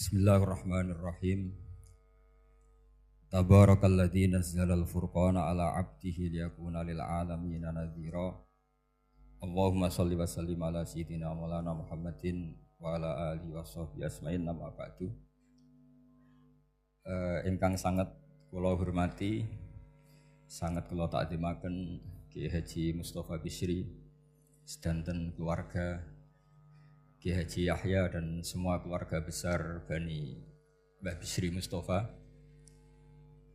Bismillahirrahmanirrahim. Tabarakalladzi nazzalal furqana ala 'abdihi liyakuna lil 'alamin nadhira. Allahumma shalli wa sallim ala sayyidina maulana Muhammadin wa ala alihi washabbihi asma'in amma ba'du. Ingkang sangat kula hormati, sangat kula takzimaken Kiai Haji Mustofa Bisri sedanten keluarga Kiai Haji Yahya dan semua keluarga besar Bani Mbah Bisri Mustofa.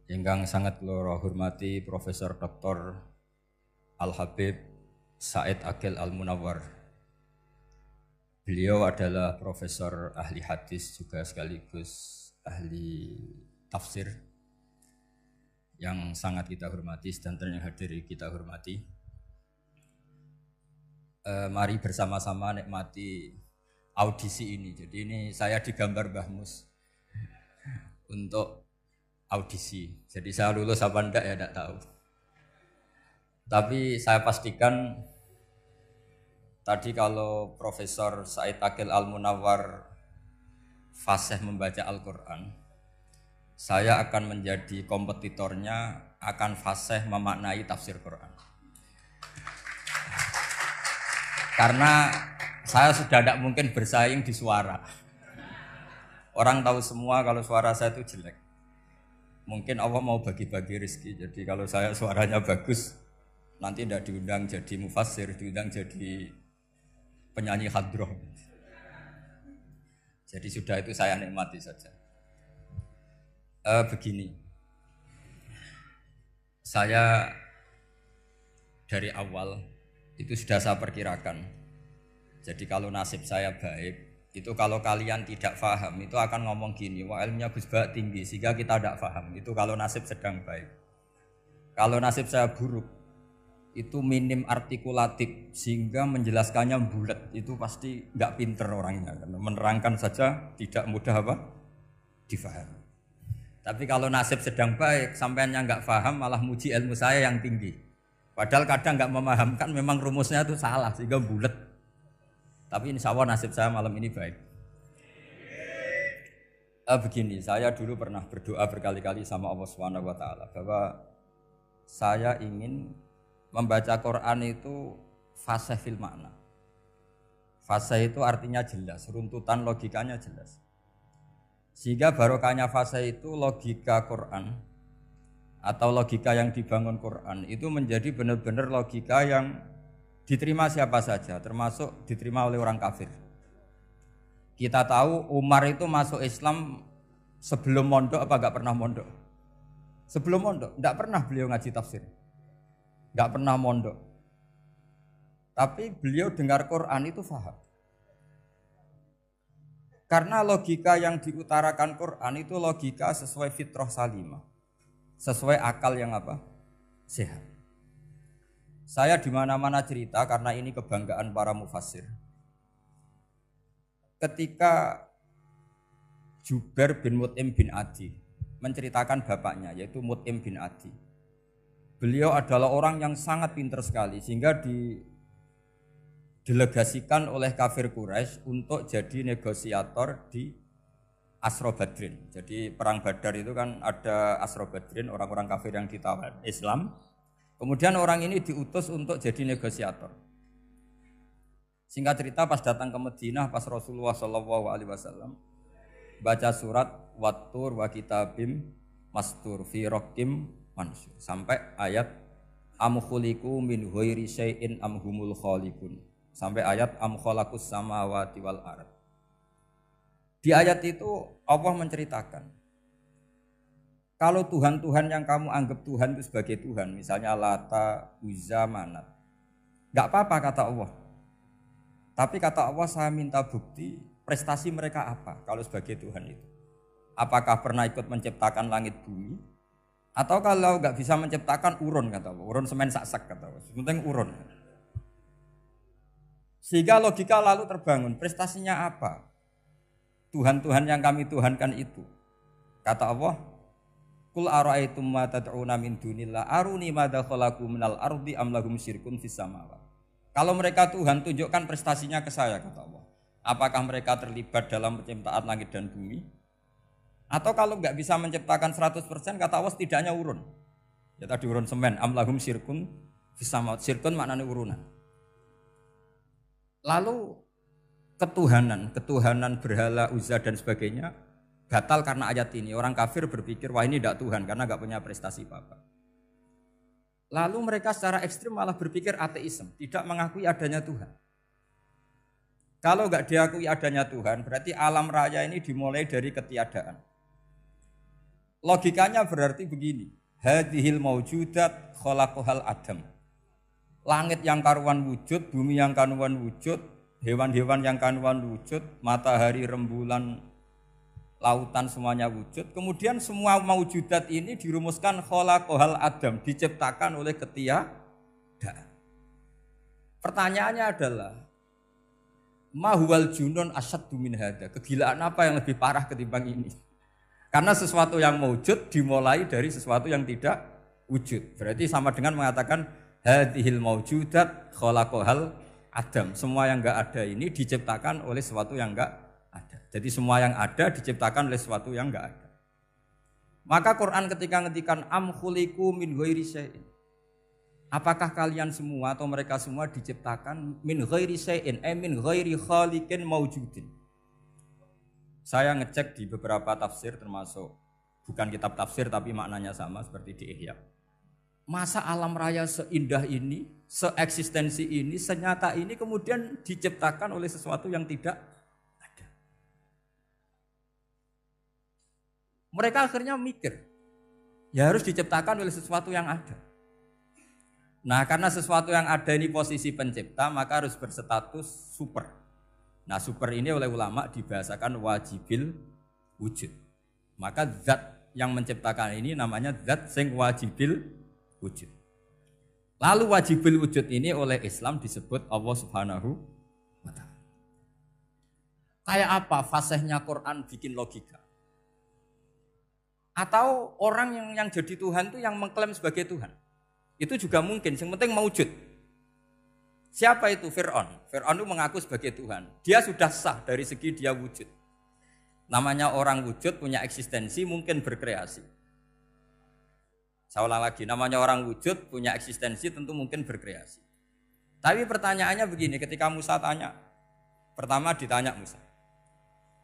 Ingkang sangat kula hormati Profesor Dr. Al-Habib Said Aqil Al-Munawwar. Beliau adalah profesor ahli hadis juga sekaligus ahli tafsir yang sangat kita hormati dan yang hadir kita hormati. Mari bersama-sama nikmati audisi ini. Jadi ini saya digambar Mbah Mus untuk audisi. Jadi saya lulus apa enggak ya enggak tahu. Tapi saya pastikan tadi kalau Profesor Said Aqil Al-Munawwar fasih membaca Al-Quran, saya akan menjadi kompetitornya, akan fasih memaknai tafsir Quran. Karena saya sudah tidak mungkin bersaing di suara. Orang tahu semua kalau suara saya itu jelek. Mungkin Allah mau bagi-bagi rezeki. Jadi kalau saya suaranya bagus, nanti tidak diundang jadi mufassir, diundang jadi penyanyi hadroh. Jadi sudah itu saya nikmati saja. Begini, saya dari awal itu sudah saya perkirakan. Jadi kalau nasib saya baik, itu kalau kalian tidak paham itu akan ngomong gini, wah ilmunya Gus Bak tinggi sehingga kita tidak paham. Itu kalau nasib sedang baik. Kalau nasib saya buruk, itu minim artikulatif sehingga menjelaskannya bulat. Itu pasti nggak pinter orangnya. Karena menerangkan saja tidak mudah difahami. Tapi kalau nasib sedang baik, sampeannya nggak paham malah muji ilmu saya yang tinggi. Padahal kadang nggak memahamkan, memang rumusnya itu salah sehingga bulat. Tapi insya Allah nasib saya malam ini baik. Begini, saya dulu pernah berdoa berkali-kali sama Allah SWT bahwa saya ingin membaca Quran itu fasih fil makna. Fasih itu artinya jelas, runtutan logikanya jelas. Sehingga barokahnya fasih itu logika Quran atau logika yang dibangun Quran itu menjadi benar-benar logika yang diterima siapa saja, termasuk diterima oleh orang kafir. Kita tahu Umar itu masuk Islam sebelum mondok apa enggak pernah mondok? Sebelum mondok, enggak pernah beliau ngaji tafsir. Enggak pernah mondok. Tapi beliau dengar Quran itu paham. Karena logika yang diutarakan Quran itu logika sesuai fitrah salimah. Sesuai akal yang sehat. Saya di mana-mana cerita karena ini kebanggaan para mufassir. Ketika Jubair bin Mut'im bin Adi menceritakan bapaknya yaitu Mut'im bin Adi. Beliau adalah orang yang sangat pintar sekali sehingga didelegasikan oleh kafir Quraisy untuk jadi negosiator di Asra Badrin. Jadi perang Badar itu kan ada Asra Badrin, orang-orang kafir yang ditawan Islam. Kemudian orang ini diutus untuk jadi negosiator. Singkat cerita pas datang ke Madinah pas Rasulullah SAW baca surat Wattur wa kitabim mastur fi raqim mansur sampai ayat am khuliqu min ghairi syai'in am humul khaliqun sampai ayat am khalaqus samawati wal ard. Di ayat itu Allah menceritakan kalau Tuhan-Tuhan yang kamu anggap Tuhan itu sebagai Tuhan, misalnya Lata, Uzza, Manat, enggak apa-apa kata Allah. Tapi kata Allah saya minta bukti prestasi mereka apa kalau sebagai Tuhan itu. Apakah pernah ikut menciptakan langit bumi? Atau kalau enggak bisa menciptakan urun kata Allah, urun semen sak-sak kata Allah, penting urun. Sehingga logika lalu terbangun, prestasinya apa? Tuhan-Tuhan yang kami tuhankan itu. Kata Allah, Qul ara'aytum ma tad'una min dunillah aruni madza khalaqu minal ardi am lahum syirkun fis samawati. Kalau mereka Tuhan tunjukkan prestasinya ke saya kata Allah. Apakah mereka terlibat dalam penciptaan langit dan bumi Atau kalau nggak bisa menciptakan 100%, kata Allah setidaknya urun. Ya tadi urun semen, amlahum syirkun fisamaut. Syirkun maknanya urunan. Lalu ketuhanan berhala, Uzza dan sebagainya batal karena ayat ini. Orang kafir berpikir, wah ini tidak Tuhan karena nggak punya prestasi apa-apa. Lalu mereka secara ekstrim malah berpikir ateisme, tidak mengakui adanya Tuhan. Kalau nggak diakui adanya Tuhan, berarti alam raya ini dimulai dari ketiadaan. Logikanya berarti begini, hadhil maujudat khalaqahal adam. Langit yang karuan wujud, bumi yang karuan wujud, hewan-hewan yang karuan wujud, matahari, rembulan, lautan semuanya wujud. Kemudian semua maujudat ini dirumuskan khalaqahal adam, diciptakan oleh ketiadaan. Pertanyaannya adalah mahwal junun asyaddu min hada. Kegilaan apa yang lebih parah ketimbang ini? Karena sesuatu yang wujud dimulai dari sesuatu yang tidak wujud. Berarti sama dengan mengatakan hadhil maujudat khalaqahal adam. Semua yang enggak ada ini diciptakan oleh sesuatu yang enggak ada. Jadi semua yang ada diciptakan oleh sesuatu yang enggak ada. Maka Quran ketika ngetikan am khuliqu min ghairi syai'in. Apakah kalian semua atau mereka semua diciptakan min ghairi syai'in, min ghairi khaliqin maujudin. Saya ngecek di beberapa tafsir termasuk bukan kitab tafsir tapi maknanya sama seperti di Ihya. Masa alam raya seindah ini, seeksistensi ini, senyata ini kemudian diciptakan oleh sesuatu yang tidak ada. Mereka akhirnya mikir, ya harus diciptakan oleh sesuatu yang ada. Nah, karena sesuatu yang ada ini posisi pencipta, maka harus berstatus super. Nah, super ini oleh ulama dibahasakan wajibil wujud. Maka zat yang menciptakan ini namanya zat sing wajibil wujud. Lalu wajibil wujud ini oleh Islam disebut Allah Subhanahu wa ta'ala. Kayak apa fasihnya Quran bikin logika? Atau orang yang jadi Tuhan itu yang mengklaim sebagai Tuhan? Itu juga mungkin, yang penting mewujud. Siapa itu? Fir'aun. Fir'aun itu mengaku sebagai Tuhan. Dia sudah sah dari segi dia wujud. Namanya orang wujud punya eksistensi, mungkin berkreasi. Saya ulang lagi, namanya orang wujud punya eksistensi, tentu mungkin berkreasi. Tapi pertanyaannya begini, ketika Musa tanya, pertama ditanya Musa,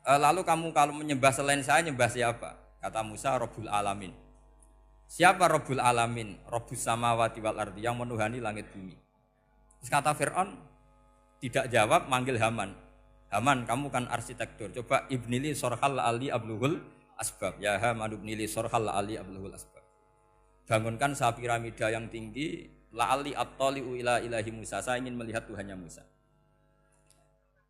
lalu kamu kalau menyembah selain saya, nyembah siapa? Kata Musa, Rabbul Alamin. Siapa Rabbul Alamin? Rabbus samawati wal ardi, yang menuhani langit bumi. Terus kata Fir'aun, tidak jawab, manggil Haman. Haman, kamu kan arsitektur, coba ibnili sorhal ali abluhul asbab. Ya Haman ibnili sorhal ali abluhul asbab. Bangunkan sebuah piramida yang tinggi, la'ali at-tali'u ila ilahi Musa. Saya ingin melihat Tuhannya Musa.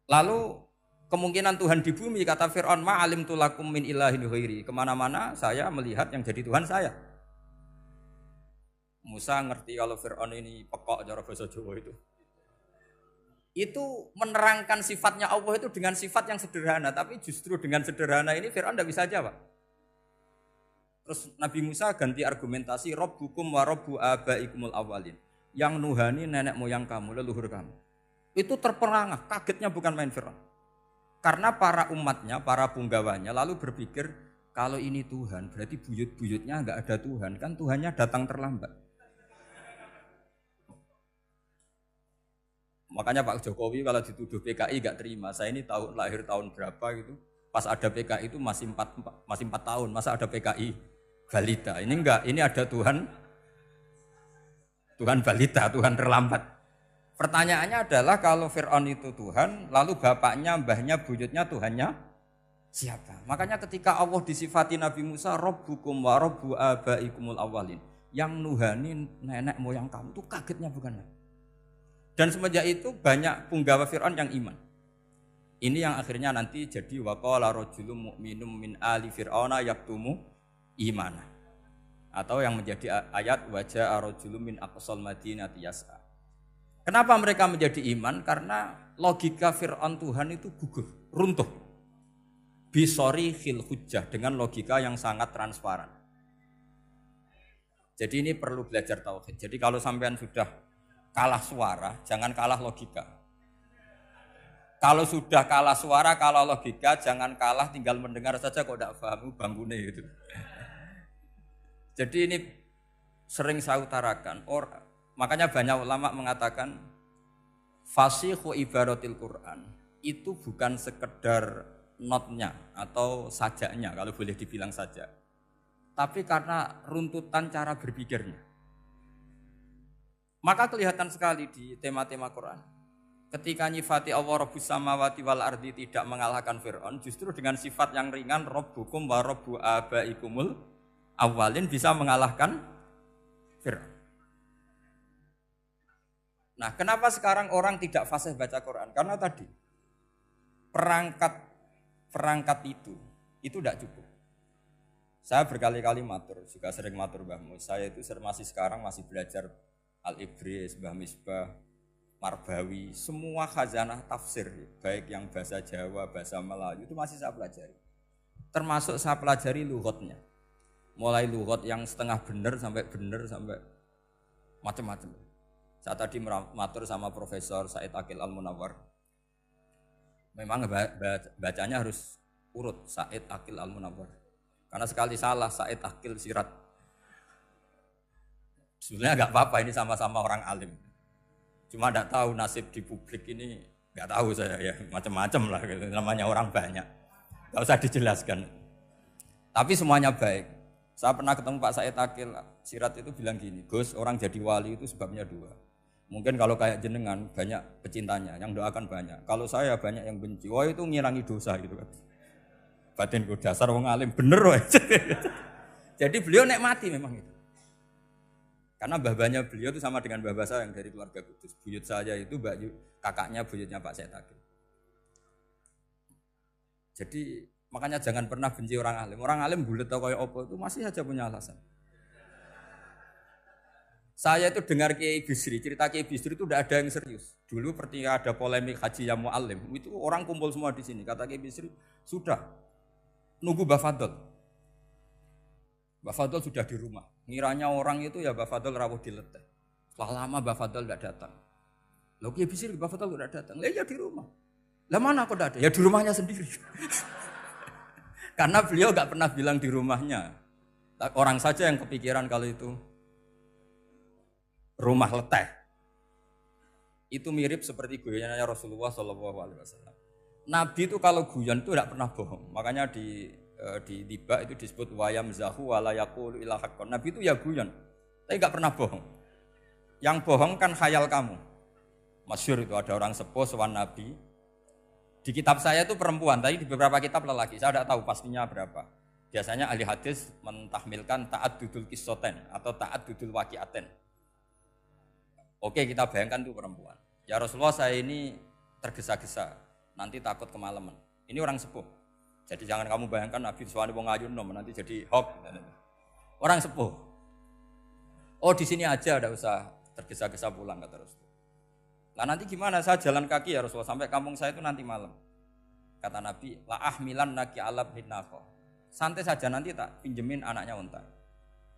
Lalu kemungkinan Tuhan di bumi, kata Fir'aun, ma'alim tulakum min ilahin ghairi. Kemana-mana saya melihat yang jadi Tuhan saya. Musa ngerti kalau Fir'aun ini pekok cara bahasa Jawa itu. Itu menerangkan sifatnya Allah itu dengan sifat yang sederhana. Tapi justru dengan sederhana ini Fir'aun tidak bisa jawab. Terus Nabi Musa ganti argumentasi, Rabbukum wa Rabbu abaikumul awalin. Yang nuhani nenek moyang kamu, leluhur kamu. Itu terperangah, kagetnya bukan main Fir'aun. Karena para umatnya, para punggawanya lalu berpikir, kalau ini Tuhan berarti buyut-buyutnya enggak ada Tuhan. Kan Tuhannya datang terlambat. Makanya Pak Jokowi kalau dituduh PKI enggak terima. Saya ini lahir tahun berapa gitu. Pas ada PKI itu masih 4 tahun. Masa ada PKI balita? Ini enggak, ini ada Tuhan balita, Tuhan terlambat. Pertanyaannya adalah kalau Fir'aun itu Tuhan, lalu bapaknya, mbahnya, buyutnya Tuhannya siapa? Makanya ketika Allah disifati Nabi Musa, Rabbukum wa Rabbu abaikumul awalin. Yang nuhani nenek moyang kamu, itu kagetnya bukan? Dan semenjak itu banyak punggawa Fir'aun yang iman. Ini yang akhirnya nanti jadi waqala rajulun mu'minum min ali fir'auna yaktumu imana. Atau yang menjadi ayat wajah rajulun min aqsal madinati yas'a. Kenapa mereka menjadi iman? Karena logika Fir'aun Tuhan itu gugur, runtuh. Bisori khil hujjah, dengan logika yang sangat transparan. Jadi ini perlu belajar tauhid. Jadi kalau sampean sudah kalah suara, jangan kalah logika. Kalau sudah kalah suara, kalah logika, jangan kalah tinggal mendengar saja kok tidak paham bangunnya gitu. Jadi ini sering saya utarakan. Makanya banyak ulama mengatakan fasihu ibaratil Quran itu bukan sekedar notnya atau sajaknya kalau boleh dibilang saja. Tapi karena runtutan cara berpikirnya. Maka kelihatan sekali di tema-tema Quran. Ketika nyifati Allah Rabbus samawati wal ardi tidak mengalahkan Fir'aun, justru dengan sifat yang ringan Rabbukum wa Rabbu abaikumul awalin bisa mengalahkan Fir'aun. Nah, kenapa sekarang orang tidak fasih baca Quran? Karena tadi perangkat itu tidak cukup. Saya berkali-kali matur, juga sering matur Mbah Mus. Saya itu sekarang masih belajar Al-Ibris, Mbah Misbah, Marbawi, semua khazanah tafsir, baik yang bahasa Jawa, bahasa Melayu itu masih saya pelajari. Termasuk saya pelajari lughatnya. Mulai lughat yang setengah benar sampai macam-macam. Saya tadi matur sama Profesor Said Aqil Al-Munawwar. Memang bacanya harus urut Said Aqil Al-Munawwar. Karena sekali salah Said Aqil Sirat. Sebenarnya enggak apa-apa, ini sama-sama orang alim. Cuma enggak tahu nasib di publik ini, enggak tahu saya ya, macam-macam lah gitu. Namanya orang banyak. Enggak usah dijelaskan. Tapi semuanya baik. Saya pernah ketemu Pak Said Aqil Sirat itu bilang gini, Gus, orang jadi wali itu sebabnya dua. Mungkin kalau kayak jenengan banyak pecintanya, yang doakan banyak. Kalau saya banyak yang benci, wah itu ngirangi dosa gitu kan. Batinku dasar wong alim bener wah. Jadi beliau nikmati memang itu. Karena babanya beliau itu sama dengan babah saya yang dari keluarga Kudus. Buyut saya itu kakaknya buyutnya Pak Said Aqil. Jadi makanya jangan pernah benci orang alim. Orang alim bulet atau kayak apa itu masih saja punya alasan. Saya itu dengar Kiai Bisri, cerita Kiai Bisri itu tidak ada yang serius. Dulu ketika ada polemik haji yang mu'alim, itu orang kumpul semua di sini. Kata Kiai Bisri, sudah nunggu Mbah Fadl. Mbah Fadl sudah di rumah. Ngiranya orang itu ya Mbah Fadl rawuh dileteh. Setelah lama Mbah Fadl tidak datang. Loh Kiai Bisri Mbah Fadl tidak datang. Lah ya di rumah. Lah mana kok tidak ada? Ya di rumahnya sendiri. Karena beliau enggak pernah bilang di rumahnya. Orang saja yang kepikiran kalau itu rumah leteh. Itu mirip seperti guyonannya Rasulullah SAW. Nabi itu kalau guyon itu tidak pernah bohong. Makanya di tiba itu disebut wayam zahu walayakul ilahakon. Nabi itu ya guyon, tapi nggak pernah bohong. Yang bohong kan khayal kamu. Masyhur itu ada orang sepuh sowan Nabi. Di kitab saya itu perempuan, tapi di beberapa kitab lelaki. Saya tidak tahu pastinya berapa. Biasanya ahli hadis mentahmilkan taat dudul kisoten atau taat dudul wakiaten. Oke, kita bayangkan itu perempuan. Ya Rasulullah, saya ini tergesa-gesa, nanti takut kemalaman. Ini orang sepuh. Jadi jangan kamu bayangkan Nabi Suwani wong ayu nom nanti jadi hoax. Orang sepuh. Oh di sini aja, enggak usah tergesa-gesa pulang kata Rasul. Lah nanti gimana? Saya jalan kaki ya Rasulullah sampai kampung saya itu nanti malam. Kata Nabi, la ahmilan naki alab hinako. Santai saja nanti tak pinjemin anaknya unta.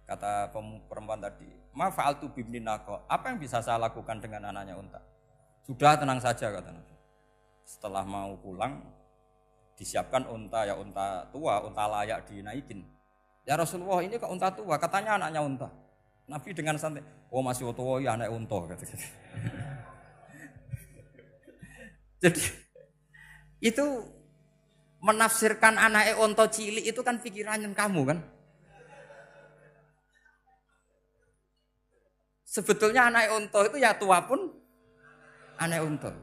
Kata perempuan tadi, ma fa'altu bibni nako. Apa yang bisa saya lakukan dengan anaknya unta? Sudah tenang saja kata Nabi. Setelah mau pulang, disiapkan unta ya unta tua, unta layak dinaikin. Ya Rasulullah ini kok unta tua? Katanya anaknya unta. Nabi dengan santai, oh masih tua ya anak unta. Jadi itu menafsirkan anaknya unta cilik itu kan pikirannya kamu kan. Sebetulnya anak unta itu ya tua pun anak unta.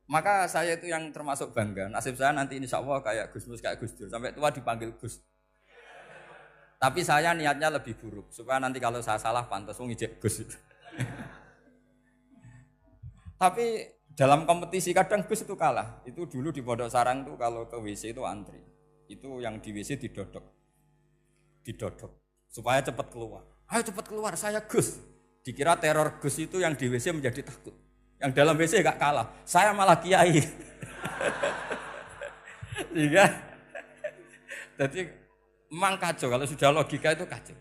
Maka saya itu yang termasuk bangga. Nasib saya nanti insya Allah kayak Gus Mus, kayak Gus Dur. Sampai tua dipanggil Gus. Tapi saya niatnya lebih buruk. Supaya nanti kalau saya salah pantas ngijek Gus. Tapi dalam kompetisi kadang Gus itu kalah. Itu dulu di Pondok Sarang itu kalau ke WC itu antri. Itu yang di WC didodok. Supaya cepat keluar. Ayo cepat keluar, saya Gus. Dikira teror Gus itu yang di WC menjadi takut. Yang dalam WC enggak kalah. Saya malah kiai. Sehingga jadi memang kacau kalau sudah logika itu kacau.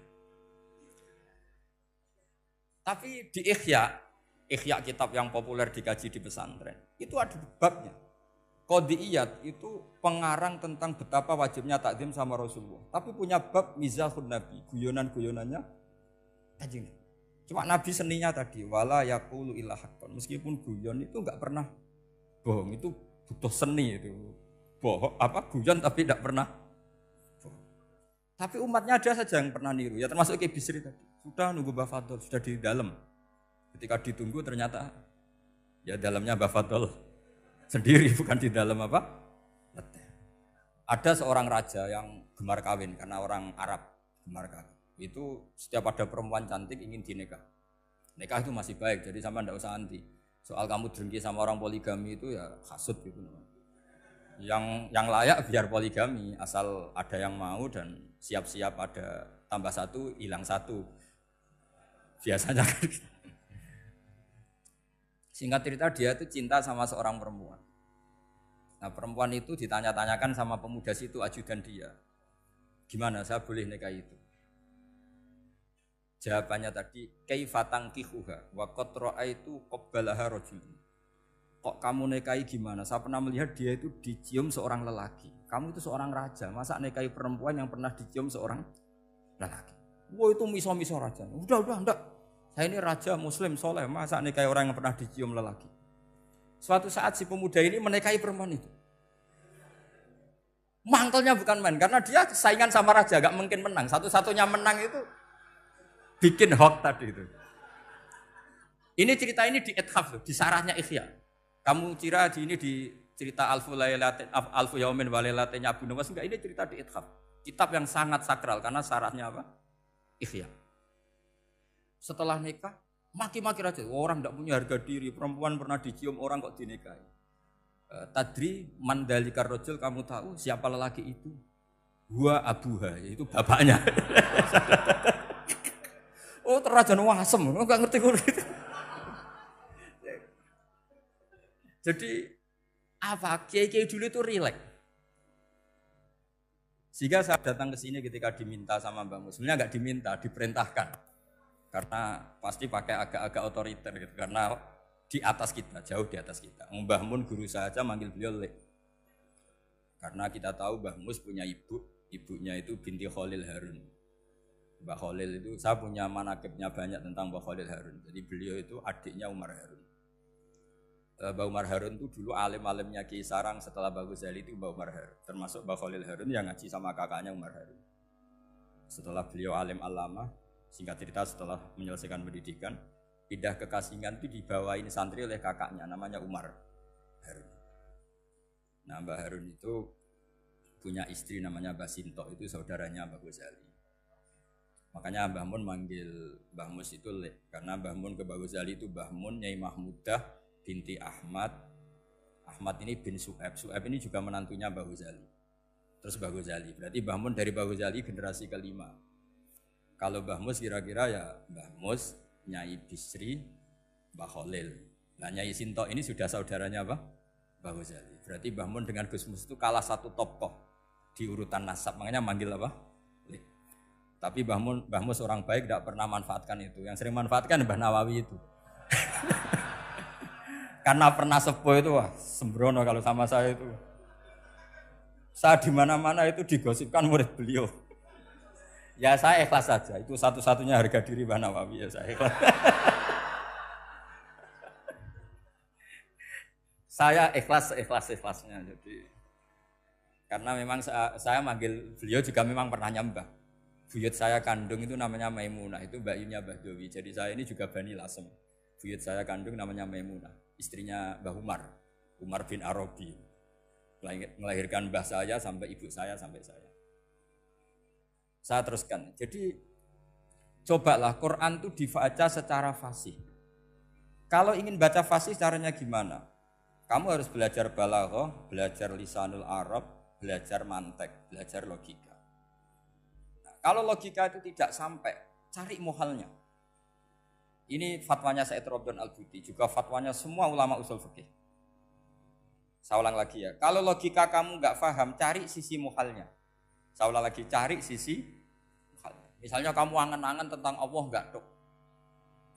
Tapi di Ihya Ikhya kitab yang populer dikaji di pesantren. Itu ada babnya. Qadiyat itu pengarang tentang betapa wajibnya takzim sama Rasulullah. Tapi punya bab mizahun Nabi, guyonan-guyonannya Kanjeng. Cuma Nabi seninya tadi wala yaqulu illa haqqan. Meskipun guyon itu enggak pernah bohong, itu butuh seni itu. Bohong guyon tapi tidak pernah bohong. Tapi umatnya ada saja yang pernah niru. Ya termasuk Ki Bisri tadi. Sudah nunggu Mbah Fadl, sudah di dalam. Ketika ditunggu ternyata ya dalamnya Mbah Fadl sendiri, bukan di dalam Ada seorang raja yang gemar kawin karena orang Arab gemar kawin. Itu setiap ada perempuan cantik ingin dinikah. Nikah itu masih baik, jadi sama ndak usah anti. Soal kamu dengki sama orang poligami itu ya hasut gitu. Yang layak biar poligami, asal ada yang mau dan siap-siap ada tambah satu, hilang satu. Biasanya kan. Singkat cerita dia itu cinta sama seorang perempuan. Nah perempuan itu ditanya-tanyakan sama pemuda situ ajudan dia. Gimana saya boleh nikah itu? Jawabannya tadi kaifatang kihuha wa qad ra'aitu qabbalaha rajulun. Kok kamu nikahi gimana? Saya pernah melihat dia itu dicium seorang lelaki. Kamu itu seorang raja, masa nikahi perempuan yang pernah dicium seorang lelaki? Wah itu miso-miso raja. Udah enggak. Saya ini raja muslim soleh, masa nikahi orang yang pernah dicium lelaki? Suatu saat si pemuda ini menikahi perempuan itu. Mangkelnya bukan main, karena dia saingan sama raja, gak mungkin menang. Satu-satunya menang itu bikin hoax tadi itu. Ini cerita ini di Ithaf, di sarahnya Ikhya. Kamu kira di cerita Alfu Yaumin wa Lailatin Abu Nawas, enggak, ini cerita di Ithaf. Kitab yang sangat sakral karena sarahnya apa? Ikhya. Setelah nikah, maki-maki raja. Orang tidak punya harga diri, perempuan pernah dicium orang kok dinikahi. Tadri mandalikar rojul, kamu tahu siapa lelaki itu? Gua abuha, yaitu bapaknya. Oh terrajan wasem, enggak ngerti gitu. Jadi apa? Kiai-kiai dulu itu rileks. Sehingga saya datang ke sini ketika diminta sama Mbak Mus. Sebenarnya enggak diminta, diperintahkan. Karena pasti pakai agak-agak otoriter gitu. Karena di atas kita, jauh di atas kita. Mbah Mun guru saya aja manggil beliau Lek. Karena kita tahu Mbah Mus punya ibunya itu binti Khalil Harun. Mbah Khalil itu, saya punya manakibnya banyak tentang Mbah Khalil Harun. Jadi beliau itu adiknya Umar Harun. Mbah Umar Harun itu dulu alim-alimnya Ki Sarang, setelah Mbah Ghazali itu Mbah Umar Harun. Termasuk Mbah Khalil Harun yang ngaji sama kakaknya Umar Harun. Setelah beliau alim alama, singkat cerita setelah menyelesaikan pendidikan, pindah ke Kasingan itu dibawain santri oleh kakaknya, namanya Umar Harun. Nah Mbah Harun itu punya istri namanya Mbah Sinto, itu saudaranya Mbah Ghazali. Makanya Mbah Mun manggil Mbah Mus itu Lek, karena Mbah Mun ke Mbah Ghazali itu Mbah Mun Nyai Mahmudah binti Ahmad. Ahmad ini bin Su'aib. Su'aib ini juga menantunya Mbah Ghazali. Terus Mbah Ghazali, berarti Mbah Mun dari Mbah Ghazali generasi kelima. Kalau Mbah Mus kira-kira ya Mbah Mus, Nyai Bisri, Mbah Khalil. Nah Nyai Sinto ini sudah saudaranya apa? Mbah Ghazali. Berarti Mbah Mun dengan Gus Mus itu kalah satu tokoh di urutan nasab. Makanya manggil apa? Lek. Tapi Mbah Mus orang baik tidak pernah manfaatkan itu. Yang sering manfaatkan Mbah Nawawi itu. Karena pernah sepuh itu, wah sembrono kalau sama saya itu. Saya di mana-mana itu digosipkan murid beliau. Ya saya ikhlas saja, itu satu-satunya harga diri Mbah Nawawi, ya saya ikhlas. Saya ikhlasnya. Jadi karena memang saya manggil beliau juga memang pernah nyembah. Buyut saya kandung itu namanya Maimunah, itu mbaknya Mbah Dowi. Jadi saya ini juga Bani Lasem. Buyut saya kandung namanya Maimunah, istrinya Mbah Umar bin Arabi. Melahirkan mbah saya sampai ibu saya sampai saya. Saya teruskan. Jadi cobalah Quran itu dibaca secara fasih. Kalau ingin baca fasih caranya gimana? Kamu harus belajar balaghah, belajar lisanul Arab, belajar mantek, belajar logika. Nah, kalau logika itu tidak sampai, cari muhalnya. Ini fatwanya Said Robdon Al-Buti, juga fatwanya semua ulama usul fikih. Saya ulang lagi ya, kalau logika kamu nggak paham, cari sisi muhalnya. Saya ulang lagi, cari sisi muhalnya. Misalnya kamu angan-angan tentang Allah nggak dok.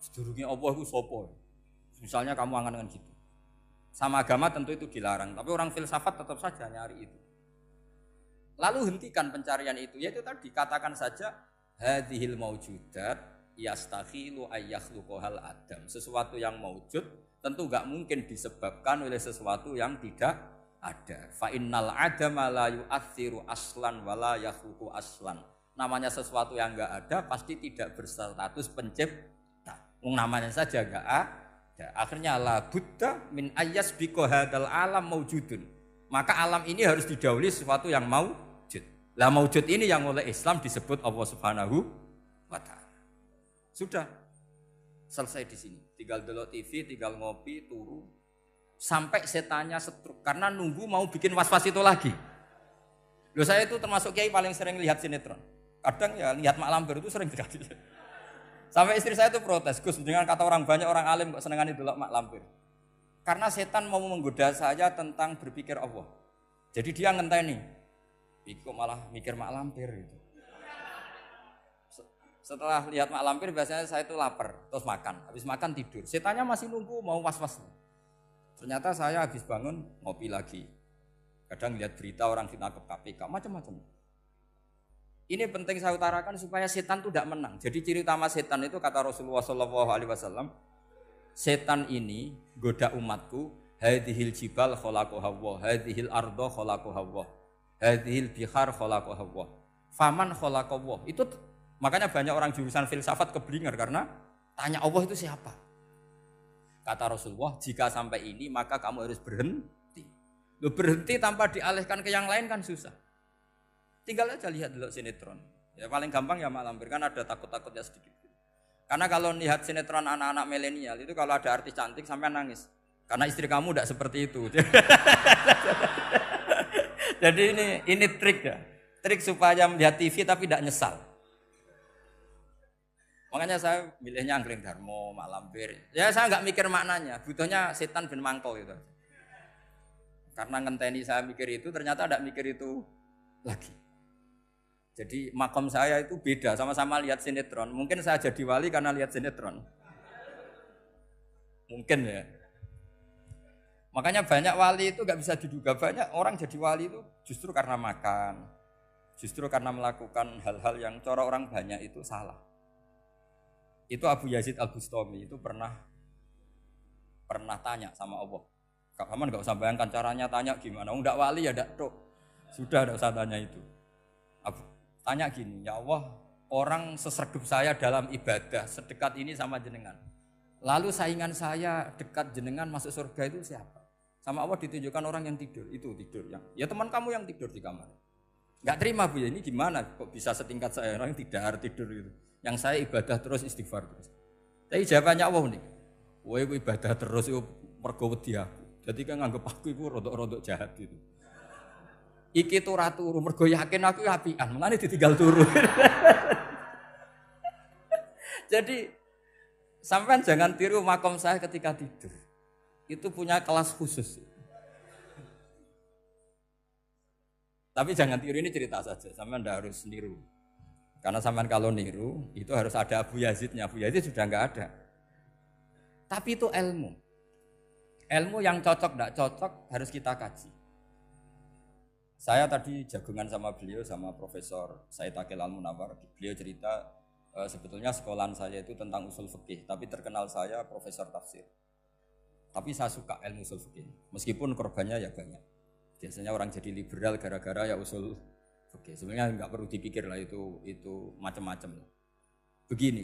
Sedurungnya Allah itu sopo. Misalnya kamu angan-angan gitu. Sama agama tentu itu dilarang, tapi orang filsafat tetap saja nyari itu. Lalu hentikan pencarian itu, yaitu tadi katakan saja hadhil maujudat yastakhilu ayyakhluqahal adam. Sesuatu yang maujud tentu enggak mungkin disebabkan oleh sesuatu yang tidak ada. Fa innal adama la yu'atsiru aslan wala yakhluqu aslan. Namanya sesuatu yang enggak ada pasti tidak berstatus pencipta. Namanya saja enggak ada. Akhirnya la buddha min ayyasbiqa hadzal alam maujudun. Maka alam ini harus didahului sesuatu yang maujud. Lah maujud ini yang oleh Islam disebut Allah Subhanahu wa taala. Sudah selesai di sini. Tinggal delok TV, tinggal ngopi, turu sampai setannya setruk karena nunggu mau bikin was-was itu lagi. Loh saya itu termasuk kiai paling sering lihat sinetron. Kadang ya lihat Mak Lampir itu sering terjadi. Sampai istri saya itu protes, Gus, dengan kata orang banyak orang alim kok senengan itu Mak Lampir. Karena setan mau menggoda saya tentang berpikir Allah. Jadi dia ngenteni. Kok malah mikir Mak Lampir gitu. Setelah lihat Mak Lampir biasanya saya itu lapar, terus makan. Habis makan tidur. Setannya masih nunggu mau was-was. Ternyata saya habis bangun ngopi lagi. Kadang lihat berita orang ditangkap KPK, macam-macam. Ini penting saya utarakan supaya setan itu tidak menang. Jadi ciri utama setan itu kata Rasulullah SAW, setan ini goda umatku, hadhil jibal khalaqaha Allah, hadhil ardo khalaqaha Allah, hadhil bihar khalaqaha Allah, faman khalaqaha Allah. Itu makanya banyak orang jurusan filsafat keblinger karena tanya Allah itu siapa. Kata Rasulullah, jika sampai ini maka kamu harus berhenti. Loh, berhenti tanpa dialihkan ke yang lain kan susah. Tinggal aja lihat dulu sinetron. Ya paling gampang ya Mak Lampir, kan ada takut-takutnya sedikit. Karena kalau lihat sinetron anak-anak milenial itu kalau ada artis cantik sampai nangis. Karena istri kamu tidak seperti itu. Jadi ini trik ya. Trik supaya melihat TV tapi tidak nyesal. Makanya saya milihnya Angling Darmo, Mak Lampir. Ya saya nggak mikir maknanya, butuhnya setan ben mangkol itu. Karena ngenteni saya mikir itu, ternyata tidak mikir itu lagi. Jadi makom saya itu beda, sama-sama lihat sinetron. Mungkin saya jadi wali karena lihat sinetron. Mungkin ya. Makanya banyak wali itu nggak bisa diduga. Banyak orang jadi wali itu justru karena makan. Justru karena melakukan hal-hal yang cara orang banyak itu salah. Itu Abu Yazid Al-Bustami itu pernah tanya sama Allah. Kamu nggak usah bayangkan caranya tanya gimana. Enggak wali ya enggak tuh. Sudah enggak usah tanya itu. Tanya gini, ya Allah, orang sesergup saya dalam ibadah sedekat ini sama jenengan. Lalu saingan saya dekat jenengan masuk surga itu siapa? Sama Allah ditunjukkan orang yang tidur, itu tidur yang. Ya teman kamu yang tidur di kamar. Enggak terima Bu ya, ini gimana kok bisa setingkat saya orang yang tidak tidur itu. Yang saya ibadah terus istighfar terus. Tapi jawabannya Allah nih. Woe ibadah terus itu mergo wedi aku. Jadi kan nganggep aku itu rodok-rodok jahat gitu. Iki tuh ratu mergo yakin aku apian, mulane ditinggal turu. Jadi sampean jangan tiru makom saya ketika tidur. Itu punya kelas khusus. Tapi jangan tiru, ini cerita saja, sampean ndak harus niru. Karena sampean kalau niru itu harus ada Abu Yazidnya. Abu Yazid sudah enggak ada. Tapi itu ilmu. Ilmu yang cocok ndak cocok harus kita kaji. Saya tadi jagungan sama beliau, sama Profesor Said Akil Al-Munawar. Beliau cerita sebetulnya sekolahan saya itu tentang usul fikih, tapi terkenal saya Profesor Tafsir. Tapi saya suka ilmu usul fikih, meskipun korbannya ya banyak. Biasanya orang jadi liberal gara-gara ya usul fikih. Sebenarnya nggak perlu dipikir lah itu macam-macam. Begini,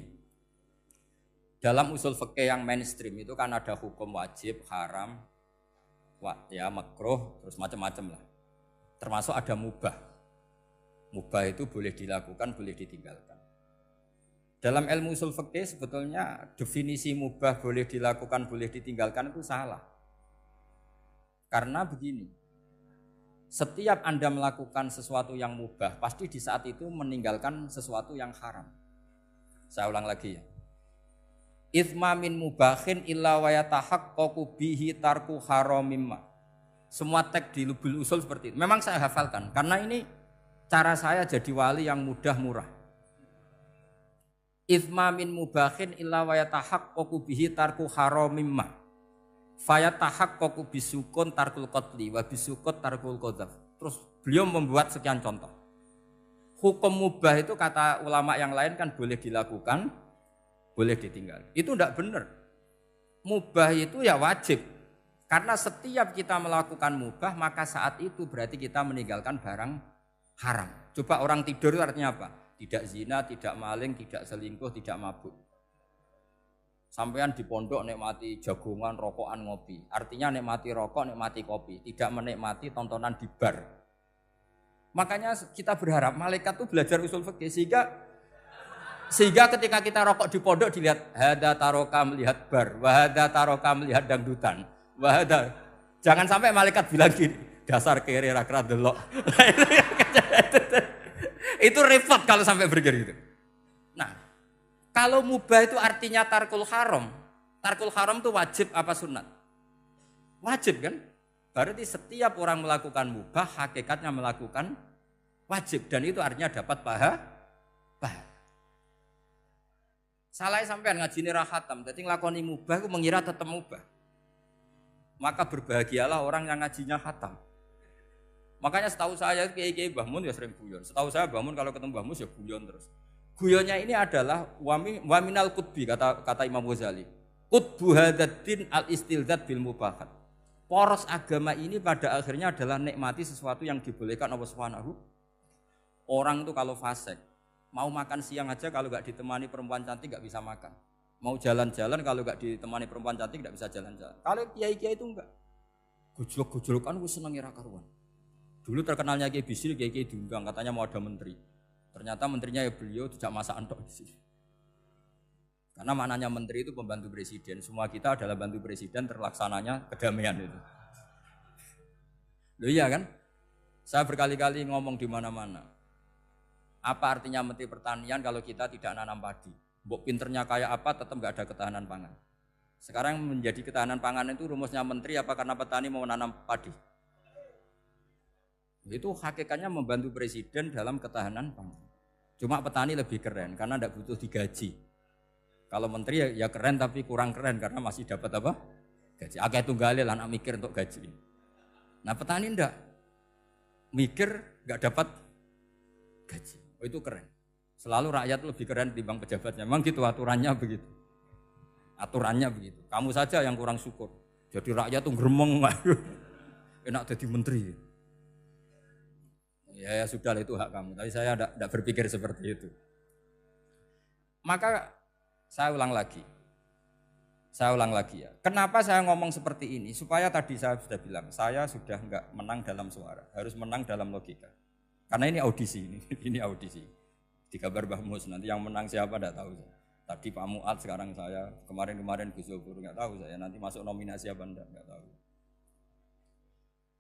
dalam usul fikih yang mainstream itu kan ada hukum wajib, haram, ya makruh, terus macam-macam lah. Termasuk ada mubah. Mubah itu boleh dilakukan, boleh ditinggalkan. Dalam ilmu usul fikih sebetulnya definisi mubah boleh dilakukan, boleh ditinggalkan itu salah. Karena begini, setiap Anda melakukan sesuatu yang mubah, pasti di saat itu meninggalkan sesuatu yang haram. Saya ulang lagi ya. Itsma min mubahin illa wa yatahaqqaqu bihi tarku haramimma. Semua teks di Lubul Usul seperti itu. Memang saya hafalkan karena ini cara saya jadi wali yang mudah murah. Itsma min mubahin illa wa yatahaqqaqu bihi tarku haramimma. Fayatahaqqaqu bisukun tarkul qatli wa bisukut tarkul qadzaf. Terus beliau membuat sekian contoh. Hukum mubah itu kata ulama yang lain kan boleh dilakukan, boleh ditinggal. Itu tidak benar. Mubah itu ya wajib. Karena setiap kita melakukan mubah, maka saat itu berarti kita meninggalkan barang haram. Coba orang tidur itu artinya apa? Tidak zina, tidak maling, tidak selingkuh, tidak mabuk. Sampean di pondok nikmati jagongan, rokokan, ngopi. Artinya nikmati rokok, nikmati kopi. Tidak menikmati tontonan di bar. Makanya kita berharap malaikat itu belajar usul fikih sehingga ketika kita rokok di pondok dilihat hada taroka melihat bar, wahada taroka melihat dangdutan. Wahada. Jangan sampai malaikat bilang gini, dasar kere rakra delok. Itu repot kalau sampai berpikir gitu. Nah, kalau mubah itu artinya tarkul haram. Tarkul haram itu wajib apa sunat? Wajib kan? Berarti setiap orang melakukan mubah hakikatnya melakukan wajib dan itu artinya dapat pahala. Salah sampean ngajine ra khatam, dadi nglakoni mubah ku mengira tetep mubah. Maka berbahagialah orang yang ngajinya khatam. Makanya setahu saya kiai-kiai Mbah Mun ya sering guyon. Setahu saya Mbah Mun kalau ketemu Mbah Mun ya guyon terus. Guyonnya ini adalah waminal qutbi kata Imam Ghazali. Qutbu hadaddin al-istilzat bil mubahat. Poros agama ini pada akhirnya adalah nikmati sesuatu yang dibolehkan Allah Subhanahu. Orang itu kalau fasik, mau makan siang aja kalau enggak ditemani perempuan cantik enggak bisa makan. Mau jalan-jalan kalau enggak ditemani perempuan cantik enggak bisa jalan-jalan. Kalau kiai-kiai itu enggak. Gojlok-gojlokan wis seneng ora karuan. Dulu terkenalnya Kiai Bisri, Kiai diundang katanya mau ada menteri. Ternyata menterinya ya beliau tidak masak entok di sini. Karena maknanya menteri itu pembantu presiden. Semua kita adalah bantu presiden terlaksananya kedamaian itu. Loh iya kan? Saya berkali-kali ngomong di mana-mana. Apa artinya menteri pertanian kalau kita tidak nanam padi? Mbok pinternya kayak apa tetap enggak ada ketahanan pangan. Sekarang menjadi ketahanan pangan itu rumusnya menteri apa karena petani mau nanam padi? Itu hakikatnya membantu presiden dalam ketahanan pangan. Cuma petani lebih keren karena tidak butuh digaji. Kalau menteri ya keren tapi kurang keren karena masih dapat apa? Gaji. Akeh tunggalnya lah anak mikir untuk gaji. Nah petani enggak mikir enggak dapat gaji. Oh itu keren. Selalu rakyat lebih keren dibanding pejabatnya. Memang gitu aturannya begitu. Aturannya begitu. Kamu saja yang kurang syukur. Jadi rakyat tuh gremeng. Enak jadi menteri. Ya sudah itu hak kamu. Tapi saya tidak berpikir seperti itu. Maka saya ulang lagi ya. Kenapa saya ngomong seperti ini? Supaya tadi saya sudah bilang, saya sudah enggak menang dalam suara, harus menang dalam logika. Karena ini audisi, ini audisi. Di kabar Mbah Mus, nanti yang menang siapa enggak tahu. Tadi Pak Muat, sekarang saya, kemarin Gus Zobur enggak tahu saya, nanti masuk nominasi apa enggak tahu.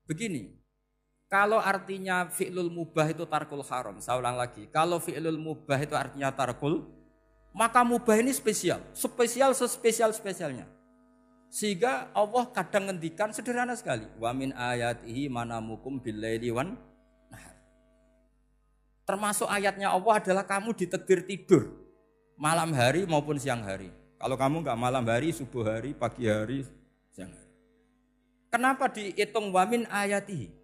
Begini, kalau artinya fi'lul mubah itu tarkul haram, saya ulang lagi. Kalau fi'lul mubah itu artinya tarkul, maka mubah ini spesial sespesial-spesialnya. Sehingga Allah kadang ngendikan sederhana sekali. Wa min ayatihi manamukum billaili wan nahar. Termasuk ayatnya Allah adalah kamu ditakdir tidur malam hari maupun siang hari. Kalau kamu enggak malam hari, subuh hari, pagi hari, siang hari. Kenapa dihitung wa min ayatihi?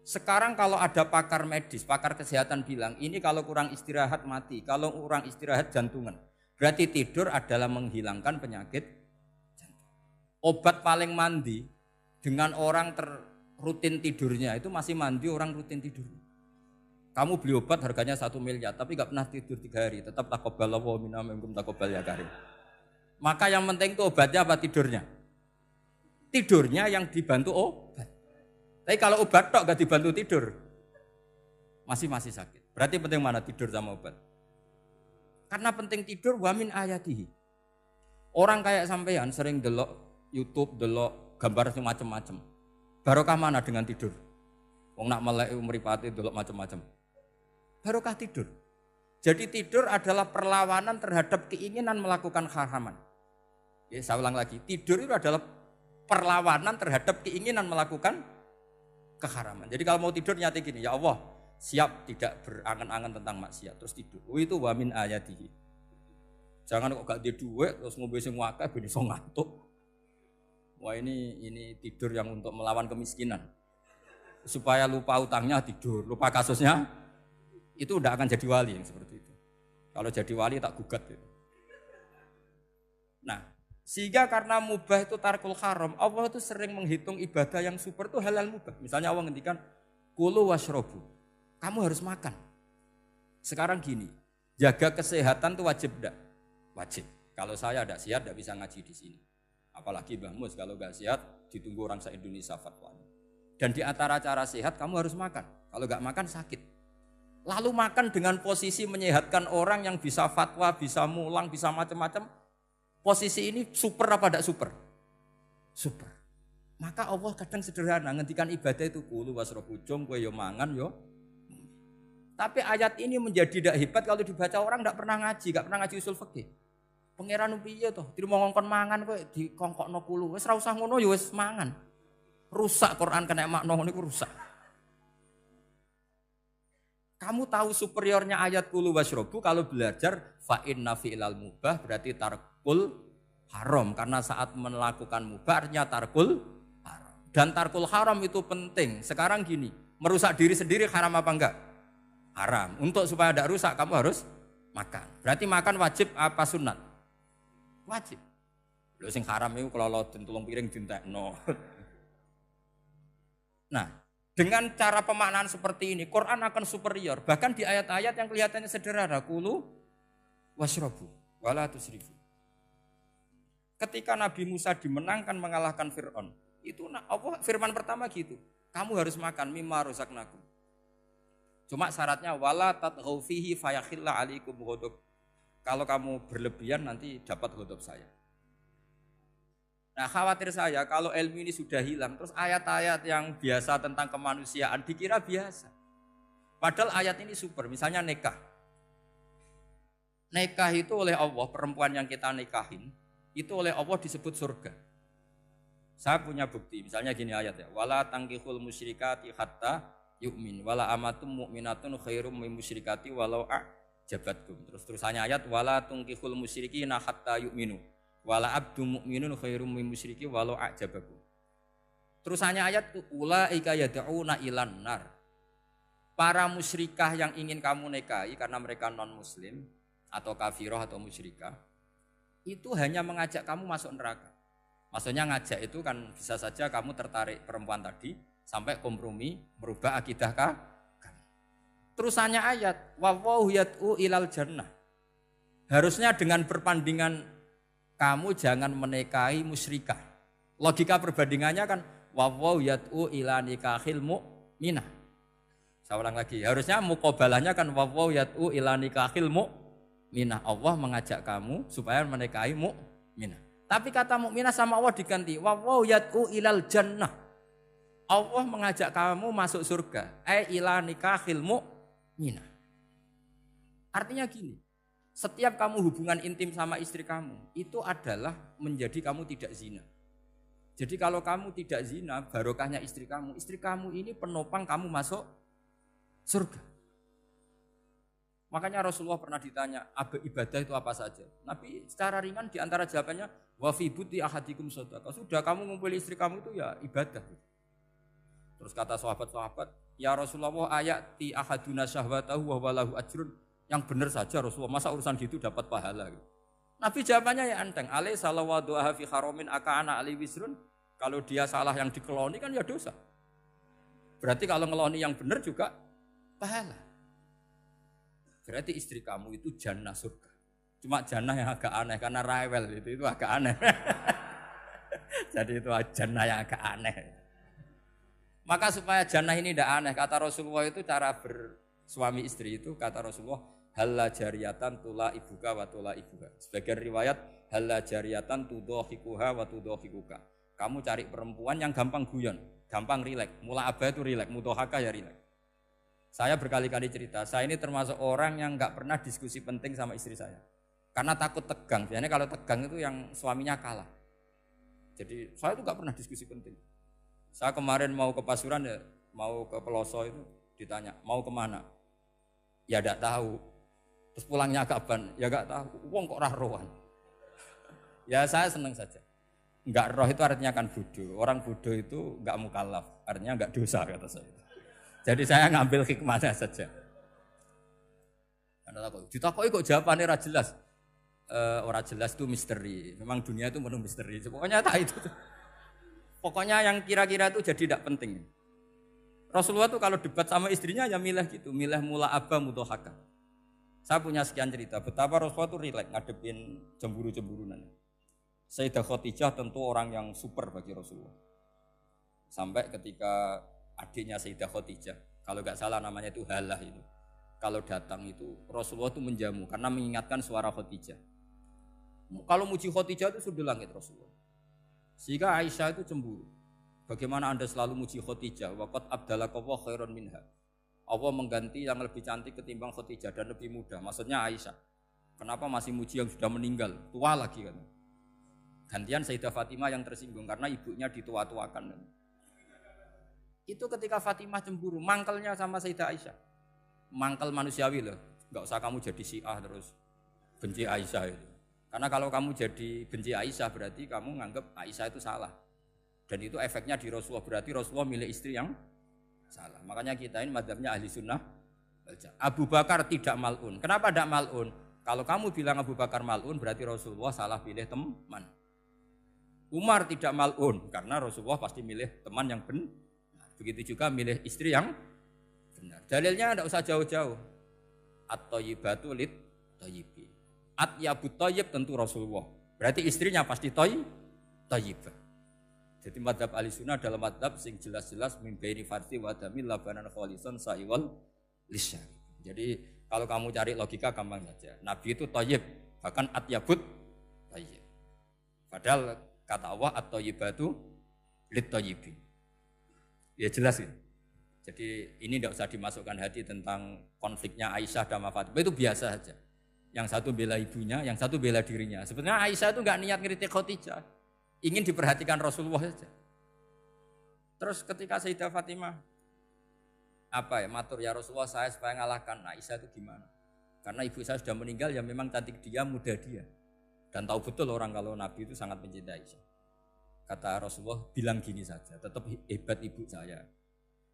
Sekarang kalau ada pakar medis, pakar kesehatan bilang, ini kalau kurang istirahat mati, kalau kurang istirahat jantungan. Berarti tidur adalah menghilangkan penyakit jantung. Obat paling mandi dengan orang rutin tidurnya itu masih mandi orang rutin tidur. Kamu beli obat harganya 1 miliar, tapi gak pernah tidur 3 hari, tetap taqabbalallahu minna minkum taqabbal ya karim. Maka yang penting itu obatnya apa tidurnya? Tidurnya yang dibantu obat. Tapi kalau obat tok gak dibantu tidur, masih sakit. Berarti penting mana tidur sama obat? Karena penting tidur wa min ayatihi. Orang kayak sampean sering delok YouTube, delok gambar macam-macam. Barokah mana dengan tidur? Wong nak melek mripate delok macam-macam. Barokah tidur. Jadi tidur adalah perlawanan terhadap keinginan melakukan haraman. Ya, saya ulang lagi, tidur itu adalah perlawanan terhadap keinginan melakukan keharaman. Jadi kalau mau tidur nyati gini, ya Allah, siap tidak berangan-angan tentang maksiat terus tidur. Oh itu wa min ayatihi. Jangan kok gak di duit terus ngombe sing akeh ben iso ngantuk. Wah ini tidur yang untuk melawan kemiskinan. Supaya lupa utangnya tidur, lupa kasusnya, itu udah akan jadi wali yang seperti itu. Kalau jadi wali tak gugat gitu. Nah, sehingga karena mubah itu tarkul haram, Allah itu sering menghitung ibadah yang super itu halal mubah. Misalnya Allah ngendikan kulu washrobu, kamu harus makan. Sekarang gini, jaga kesehatan itu wajib enggak? Wajib. Kalau saya tidak sehat tidak bisa ngaji di sini. Apalagi Mbah Mus kalau nggak sehat ditunggu orang se-Indonesia fatwanya. Dan di antara cara sehat kamu harus makan. Kalau nggak makan sakit. Lalu makan dengan posisi menyehatkan orang yang bisa fatwa, bisa mulang, bisa macam-macam. Posisi ini super apa tidak super? Super. Maka Allah kadang sederhana ngendikan ibadah itu kulu wasrobu jom kowe yo mangan yo. Tapi ayat ini menjadi tidak hebat kalau dibaca orang tidak pernah ngaji usul fikih. Pangeran piye to? Dirimo ngongkon mangan kowe dikongkokno kulu. Wis ora usah ngono ya wis mangan. Rusak Quran kena makna niku rusak. Kamu tahu superiornya ayat kulu wasrobu kalau belajar fa inna fi'lal mubah berarti tarkul haram karena saat melakukan mubah artinya tarkul haram. Dan tarkul haram itu penting. Sekarang gini, merusak diri sendiri haram apa enggak? Haram. Untuk supaya tidak rusak kamu harus makan. Berarti makan wajib apa sunat? Wajib. Lho sing haram itu kalau tulung piring dintekno. Nah, dengan cara pemaknaan seperti ini, Quran akan superior. Bahkan di ayat-ayat yang kelihatannya sederhana, kulu washrobu wala tusrifu. Ketika Nabi Musa dimenangkan mengalahkan Fir'aun, itu Allah firman pertama gitu. Kamu harus makan mimma rozaqnakum. Cuma syaratnya wala tatghaw fihi fayakhilla alaikum ghadab. Kalau kamu berlebihan nanti dapat ghadab saya. Nah khawatir saya kalau ilmu ini sudah hilang terus ayat-ayat yang biasa tentang kemanusiaan dikira biasa. Padahal ayat ini super, misalnya nikah. Nikah itu oleh Allah, perempuan yang kita nikahin itu oleh Allah disebut surga. Saya punya bukti, misalnya gini ayat ya, wala tangkihul musyrikati hatta yu'min wala amatum mu'minatun khairum min musyrikati walau a'jabatkum. Terusannya ayat wala tangkihul musyrikina hatta yu'minu wala abdu mu'minun khairum min musyriki walau a'jabakum. Terusannya ayat ulaika yad'una ilan nar. Para musyrikah yang ingin kamu nikahi karena mereka non muslim atau kafirah atau musyrikah itu hanya mengajak kamu masuk neraka. Maksudnya ngajak itu kan bisa saja kamu tertarik perempuan tadi sampai kompromi merubah akidah kamu. Terusannya ayat wallahu yad'u ilal jannah. Harusnya dengan perbandingan kamu jangan menikahi musyrikah. Logika perbandingannya kan wallahu yad'u ila nikahil mu'minah. Saya ulang lagi, harusnya muqabalahnya kan wallahu yad'u ila nikahil mu'minah. Allah mengajak kamu supaya menikahi mu'minah. Tapi kata mukminah sama Allah diganti wallahu yad'u ilal jannah. Allah mengajak kamu masuk surga. Ila nikahil mu'minah. Artinya gini, setiap kamu hubungan intim sama istri kamu itu adalah menjadi kamu tidak zina. Jadi kalau kamu tidak zina, barokahnya istri kamu ini penopang kamu masuk surga. Makanya Rasulullah pernah ditanya, ibadah itu apa saja? Nabi secara ringan diantara jawabannya, wa fi buti ahadikum shadaqah. Sudah kamu ngumpuli istri kamu itu ya ibadah. Terus kata sahabat-sahabat, ya Rasulullah ayati ahaduna syahwatahu wa walahu ajrun. Yang benar saja Rasulullah, masa urusan gitu dapat pahala. Nabi jawabannya ya enteng, alai salawadu'aha fi haramin aka'ana ali wisrun. Kalau dia salah yang dikeloni kan ya dosa. Berarti kalau ngeloni yang benar juga pahala. Berarti istri kamu itu jannah surga. Cuma jannah yang agak aneh karena rewel itu agak aneh. Jadi itu jannah yang agak aneh. Maka supaya jannah ini tidak aneh, kata Rasulullah itu cara bersuami istri itu kata Rasulullah halla jariyatan tula ibuka wa tula ibuka. Sebagian riwayat halla jariyatan tudhahikuha wa tudhahikuka. Kamu cari perempuan yang gampang guyon, gampang rileks. Mula abah itu rileks, mudhahaka ya rileks. Saya berkali-kali cerita, saya ini termasuk orang yang nggak pernah diskusi penting sama istri saya. Karena takut tegang, biasanya kalau tegang itu yang suaminya kalah. Jadi saya itu nggak pernah diskusi penting. Saya kemarin mau ke Pasuruan ya, mau ke Peloso itu ditanya, mau kemana? Ya nggak tahu. Terus pulangnya kapan? Ya nggak tahu. Wong kok rohan. Ya saya senang saja. Enggak roh itu artinya kan bodoh. Orang bodoh itu enggak mukallaf, artinya enggak dosa kata saya. Jadi saya ngambil hikmahnya saja. Karena takut. Ditakoki kok jawabannya ora jelas. Ora jelas itu misteri. Memang dunia itu penuh misteri. Pokoknya tak itu. Pokoknya yang kira-kira itu jadi tidak penting. Rasulullah tuh kalau debat sama istrinya ya milih gitu, milih mula abba mudhahaka. Saya punya sekian cerita betapa Rasulullah tuh rileks ngadepin cemburu-cemburunan. Sayyidah Khadijah tentu orang yang super bagi Rasulullah. Sampai ketika adiknya Sayyidah Khadijah, kalau nggak salah namanya itu Halah itu. Kalau datang itu Rasulullah itu menjamu karena mengingatkan suara Khadijah. Kalau muji Khadijah itu sudah langit Rasulullah. Sehingga Aisyah itu cemburu. Bagaimana Anda selalu muji Khadijah? Waqad abdalakallahu khairan minha. Allah mengganti yang lebih cantik ketimbang Khadijah dan lebih muda. Maksudnya Aisyah. Kenapa masih muji yang sudah meninggal? Tua lagi kan. Gantian Sayyidah Fatimah yang tersinggung karena ibunya ditua-tuakan. Itu ketika Fatimah cemburu, mangkelnya sama Sayyidah Aisyah. Mangkel manusiawi loh. Enggak usah kamu jadi Syiah terus benci Aisyah itu. Karena kalau kamu jadi benci Aisyah berarti kamu nganggap Aisyah itu salah. Dan itu efeknya di Rasulullah, berarti Rasulullah milih istri yang salah. Makanya kita ini mazhabnya ahli sunnah. Abu Bakar tidak mal'un. Kenapa tidak mal'un? Kalau kamu bilang Abu Bakar mal'un berarti Rasulullah salah pilih teman. Umar tidak mal'un karena Rasulullah pasti milih teman yang benar. Begitu juga milih istri yang benar. Dalilnya tidak usah jauh-jauh. At-thayyibatu lit-thayyibi. At-yabut thayyib tentu Rasulullah. Berarti istrinya pasti thayyibah. Jadi madhab ahli sunnah adalah madhab sing jelas-jelas mimbaini farsi wa damil labanan kholisan sa'iwal lisyari. Jadi kalau kamu cari logika gampang saja. Nabi itu thayyib, bahkan atyabut thayyib. Padahal kata Allah at-thayyibatu lit-thayyibi. Ya jelas ya. Jadi ini tidak usah dimasukkan hati tentang konfliknya Aisyah dan Fatimah, itu biasa saja. Yang satu bela ibunya, yang satu bela dirinya. Sebenarnya Aisyah itu enggak niat ngeritik Khadijah. Ingin diperhatikan Rasulullah saja. Terus ketika Sayyidah Fatimah matur ya Rasulullah saya supaya ngalahkan Aisyah itu gimana? Karena ibu saya sudah meninggal ya memang cantik dia, muda dia. Dan tahu betul orang kalau Nabi itu sangat mencintai Aisyah. Kata Rasulullah bilang gini saja, tetap hebat ibu saya.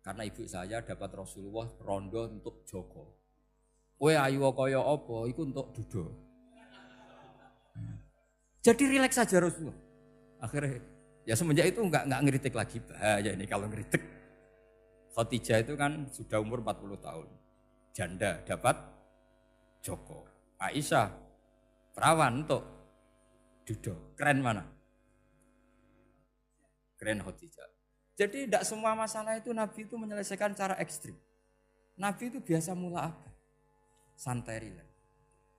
Karena ibu saya dapat Rasulullah rondo untuk Joko. Kowe ayu kaya apa iku untuk dudo. Jadi rileks saja Rasulullah. Akhirnya ya semenjak itu enggak ngeritik lagi, bahaya ini kalau ngeritik. Khadijah itu kan sudah umur 40 tahun. Janda dapat Joko. Aisyah perawan untuk dudo. Keren mana? Keren Khadijah. Jadi tidak semua masalah itu Nabi itu menyelesaikan cara ekstrim. Nabi itu biasa mula apa? Santai rileks.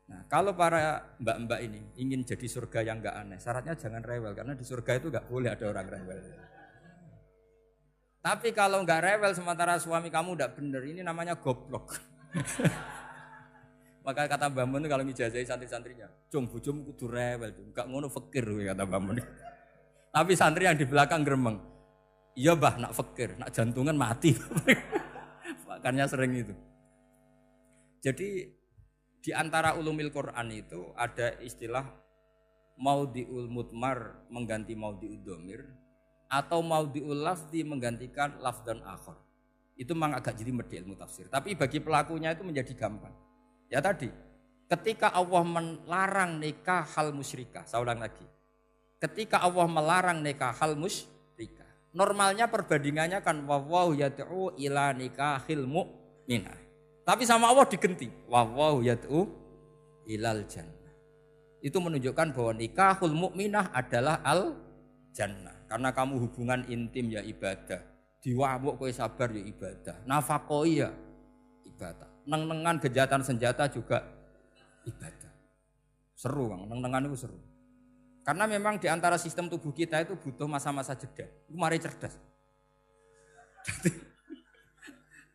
Nah, kalau para mbak-mbak ini ingin jadi surga yang enggak aneh, syaratnya jangan rewel karena di surga itu enggak boleh ada orang rewel. Tapi kalau enggak rewel sementara suami kamu enggak benar, ini namanya goblok. Maka kata Mbah Mun kalau ngijazahi santri-santrinya, "Cung bojomu kudu rewel, enggak ngono fakir," kata Mbah Mun. Tapi santri yang di belakang gremeng, "Iya, Mbah, nak fakir, nak jantungan mati." Makanya sering itu. Jadi di antara ulumil Quran itu ada istilah maudhi'ul mutmar mengganti maudhi'ud dhamir atau maudhi'ul lafzi menggantikan lafdan akhar. Itu memang agak jadi medhi ilmu tafsir. Tapi bagi pelakunya itu menjadi gampang. Ya tadi, ketika Allah melarang nikah hal musyrikah, saya ulang lagi. Ketika Allah melarang nikah hal musyrikah, normalnya perbandingannya kan wallahu yad'u ila nikahil mu'minah. Tapi sama Allah digenti. Wallahu yad'u ilal jannah. Itu menunjukkan bahwa nikahul mukminah adalah al jannah. Karena kamu hubungan intim ya ibadah. Diwamuk kowe sabar ya ibadah. Nafakoi ya ibadah. Neng-nengan kejahatan senjata juga ibadah. Seru Bang, neng-nengan itu seru. Karena memang di antara sistem tubuh kita itu butuh masa-masa jeda. Itu mari cerdas.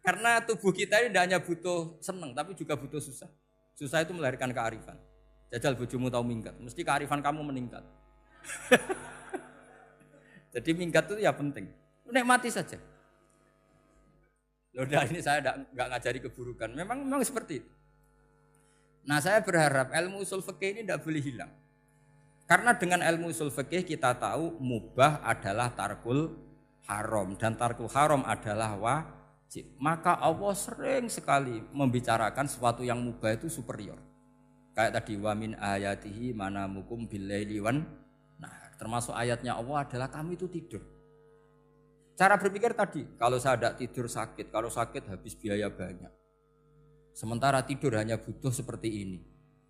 Karena tubuh kita ini tidak hanya butuh seneng, tapi juga butuh susah. Susah itu melahirkan kearifan. Jajal bojomu tahu minggat, mesti kearifan kamu meningkat. Jadi minggat itu ya penting. Nikmati saja. Udah ini saya nggak ngajari keburukan. Memang seperti itu. Nah saya berharap ilmu usul fikih ini tidak boleh hilang. Karena dengan ilmu usul fikih kita tahu mubah adalah tarkul haram dan tarkul haram adalah wajib. Maka Allah sering sekali membicarakan sesuatu yang mubah itu superior. Kayak tadi wa min ayatihi manamukum billaili wan. Nah, termasuk ayatnya Allah adalah kamu itu tidur. Cara berpikir tadi, kalau saya tidak tidur sakit, kalau sakit habis biaya banyak. Sementara tidur hanya butuh seperti ini.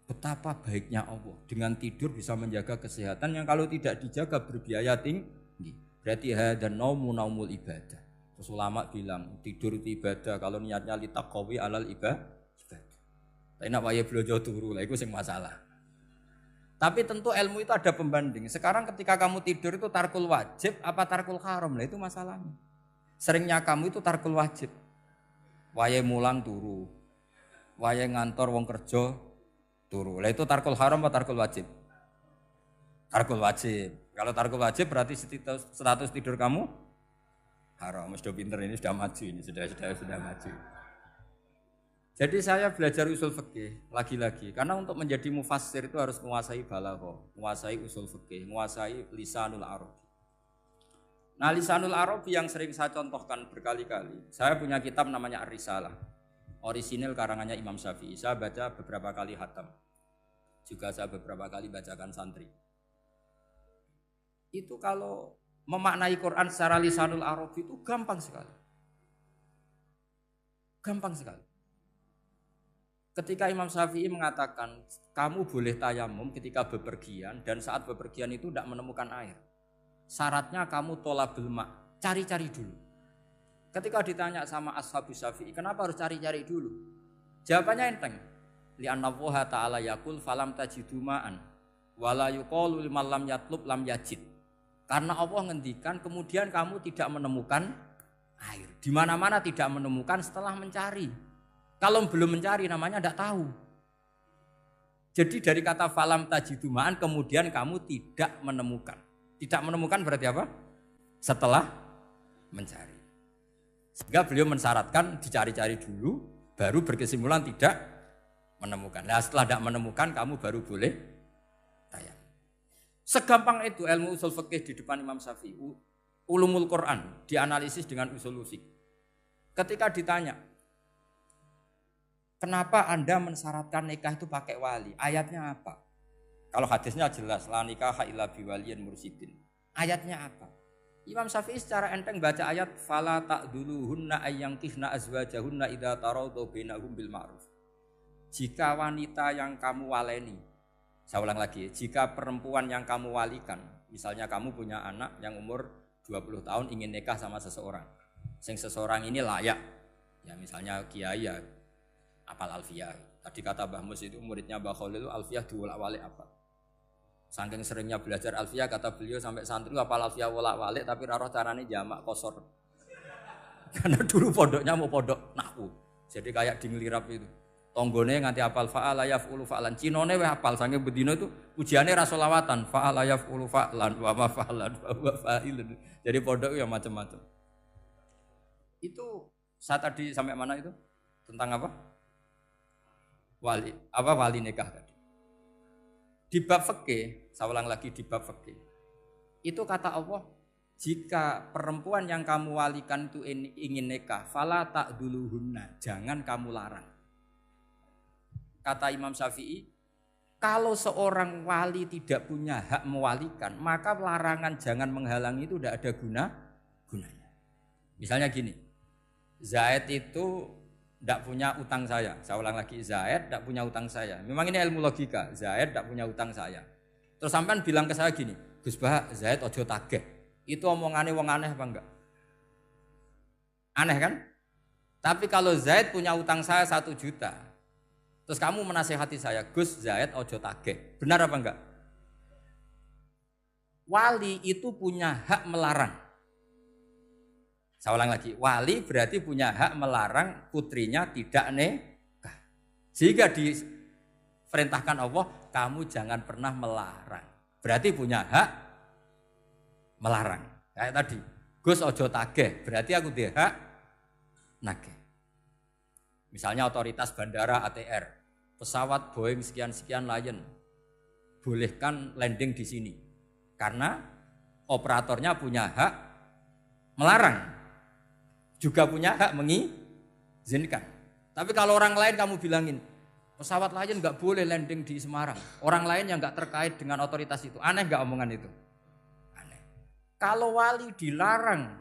Betapa baiknya Allah dengan tidur bisa menjaga kesehatan yang kalau tidak dijaga berbiaya tinggi. Berarti dan naumul ibadah. Terus ulama bilang tidur itu ibadah kalau niatnya litaqawi alal ibadah. Tapi nak wae blojo turu lah itu sing masalah. Tapi tentu ilmu itu ada pembanding. Sekarang ketika kamu tidur itu tarkul wajib apa tarkul haram lah itu masalahnya. Seringnya kamu itu tarkul wajib. Wae mulang turu. Wae ngantor wong kerja turu. Lah itu tarkul haram atau tarkul wajib? Tarkul wajib. Kalau tarkul wajib berarti status tidur kamu haram. Sudah pinter ini sudah maju ini sudah maju. Jadi saya belajar usul fikih lagi-lagi karena untuk menjadi mufassir itu harus menguasai balaghah, menguasai usul fikih, menguasai lisanul arab. Nah, lisanul arab yang sering saya contohkan berkali-kali. Saya punya kitab namanya Ar-Risalah. Orisinil karangannya Imam Syafi'i. Saya baca beberapa kali khatam. Juga saya beberapa kali bacakan santri. Itu kalau memaknai Quran secara lisanul arab itu gampang sekali. Gampang sekali. Ketika Imam Syafi'i mengatakan kamu boleh tayamum ketika bepergian dan saat bepergian itu tidak menemukan air. Syaratnya kamu tolabul ma', cari-cari dulu. Ketika ditanya sama Ashabus Syafi'i, kenapa harus cari-cari dulu? Jawabannya enteng. Li'anna Allah ta'ala yaqul falam tajidu ma'an wala yuqalu liman lam yatlub lam yajid. Karena Allah ngendikan kemudian kamu tidak menemukan air. Di mana-mana tidak menemukan setelah mencari. Kalau belum mencari namanya tidak tahu. Jadi dari kata falam tajidu ma'an kemudian kamu tidak menemukan. Tidak menemukan berarti apa? Setelah mencari. Sehingga beliau mensyaratkan dicari-cari dulu, baru berkesimpulan tidak menemukan. Nah setelah tidak menemukan, kamu baru boleh tayang. Segampang itu ilmu usul fikih di depan Imam Syafi'i. Ulumul Quran dianalisis dengan usul fikih. Ketika ditanya, kenapa Anda mensyaratkan nikah itu pakai wali? Ayatnya apa? Kalau hadisnya jelas, la nikaha illa biwaliyin mursyidin. Ayatnya apa? Imam Syafi'i secara enteng baca ayat fala ta'duluhunna ayyankihna azwajahunna idza tarawdu bainahum bil ma'ruf. Jika wanita yang kamu waleni, saya ulang lagi, jika perempuan yang kamu walikan, misalnya kamu punya anak yang umur 20 tahun ingin nikah sama seseorang. Sing seseorang ini layak. Ya misalnya kiai ya apal alfiyah. Tadi kata Mbah Mus itu muridnya Mbah Khalil itu alfiyah diwolak-walik apa? Saking seringnya belajar alfiyah kata beliau sampai santri apal alfiyah wolak-walik tapi ora roh carane jamak kosor. Karena dulu pondoknya mau pondok nahwu. Jadi kayak dinglirap itu. Tonggone nganti apal fa'ala yaf'ulu fa'lan. Cinone weh apal saking bedino itu ujiane ra selawatan fa'ala yaf'ulu fa'lan wa ma fa'lan wa huwa fa'ilun. Jadi pondok ya macam-macam. Itu saya tadi sampai mana itu? Tentang apa? Wali nikah tadi. Di bab fikih, saya ulang lagi di bab fikih. Itu kata Allah, jika perempuan yang kamu walikan itu ingin nikah, fala ta'duluhunna, jangan kamu larang. Kata Imam Syafi'i, kalau seorang wali tidak punya hak mewalikan, maka larangan jangan menghalangi itu tidak ada gunanya. Misalnya gini, Zaid itu tidak punya utang saya ulang lagi, Zaid tidak punya utang saya. Memang ini ilmu logika, Zaid tidak punya utang saya. Terus sampean bilang ke saya gini, Gus Bah, Zaid ojo tagih. Itu omongannya wong aneh apa enggak? Aneh kan? Tapi kalau Zaid punya utang saya 1 juta, terus kamu menasihati saya, Gus Zaid ojo tagih. Benar apa enggak? Wali itu punya hak melarang. Saya ulang lagi, wali berarti punya hak melarang putrinya tidak nikah. Sehingga diperintahkan Allah, kamu jangan pernah melarang. Berarti punya hak melarang. Kayak tadi, Gus ojo tagih, berarti aku dia hak nagih. Misalnya otoritas bandara ATR, pesawat Boeing sekian-sekian Lion bolehkan landing di sini. Karena operatornya punya hak melarang, juga punya hak mengizinkan. Tapi kalau orang lain kamu bilangin, pesawat Lion nggak boleh landing di Semarang. Orang lain yang nggak terkait dengan otoritas itu, aneh nggak omongan itu? Aneh. Kalau wali dilarang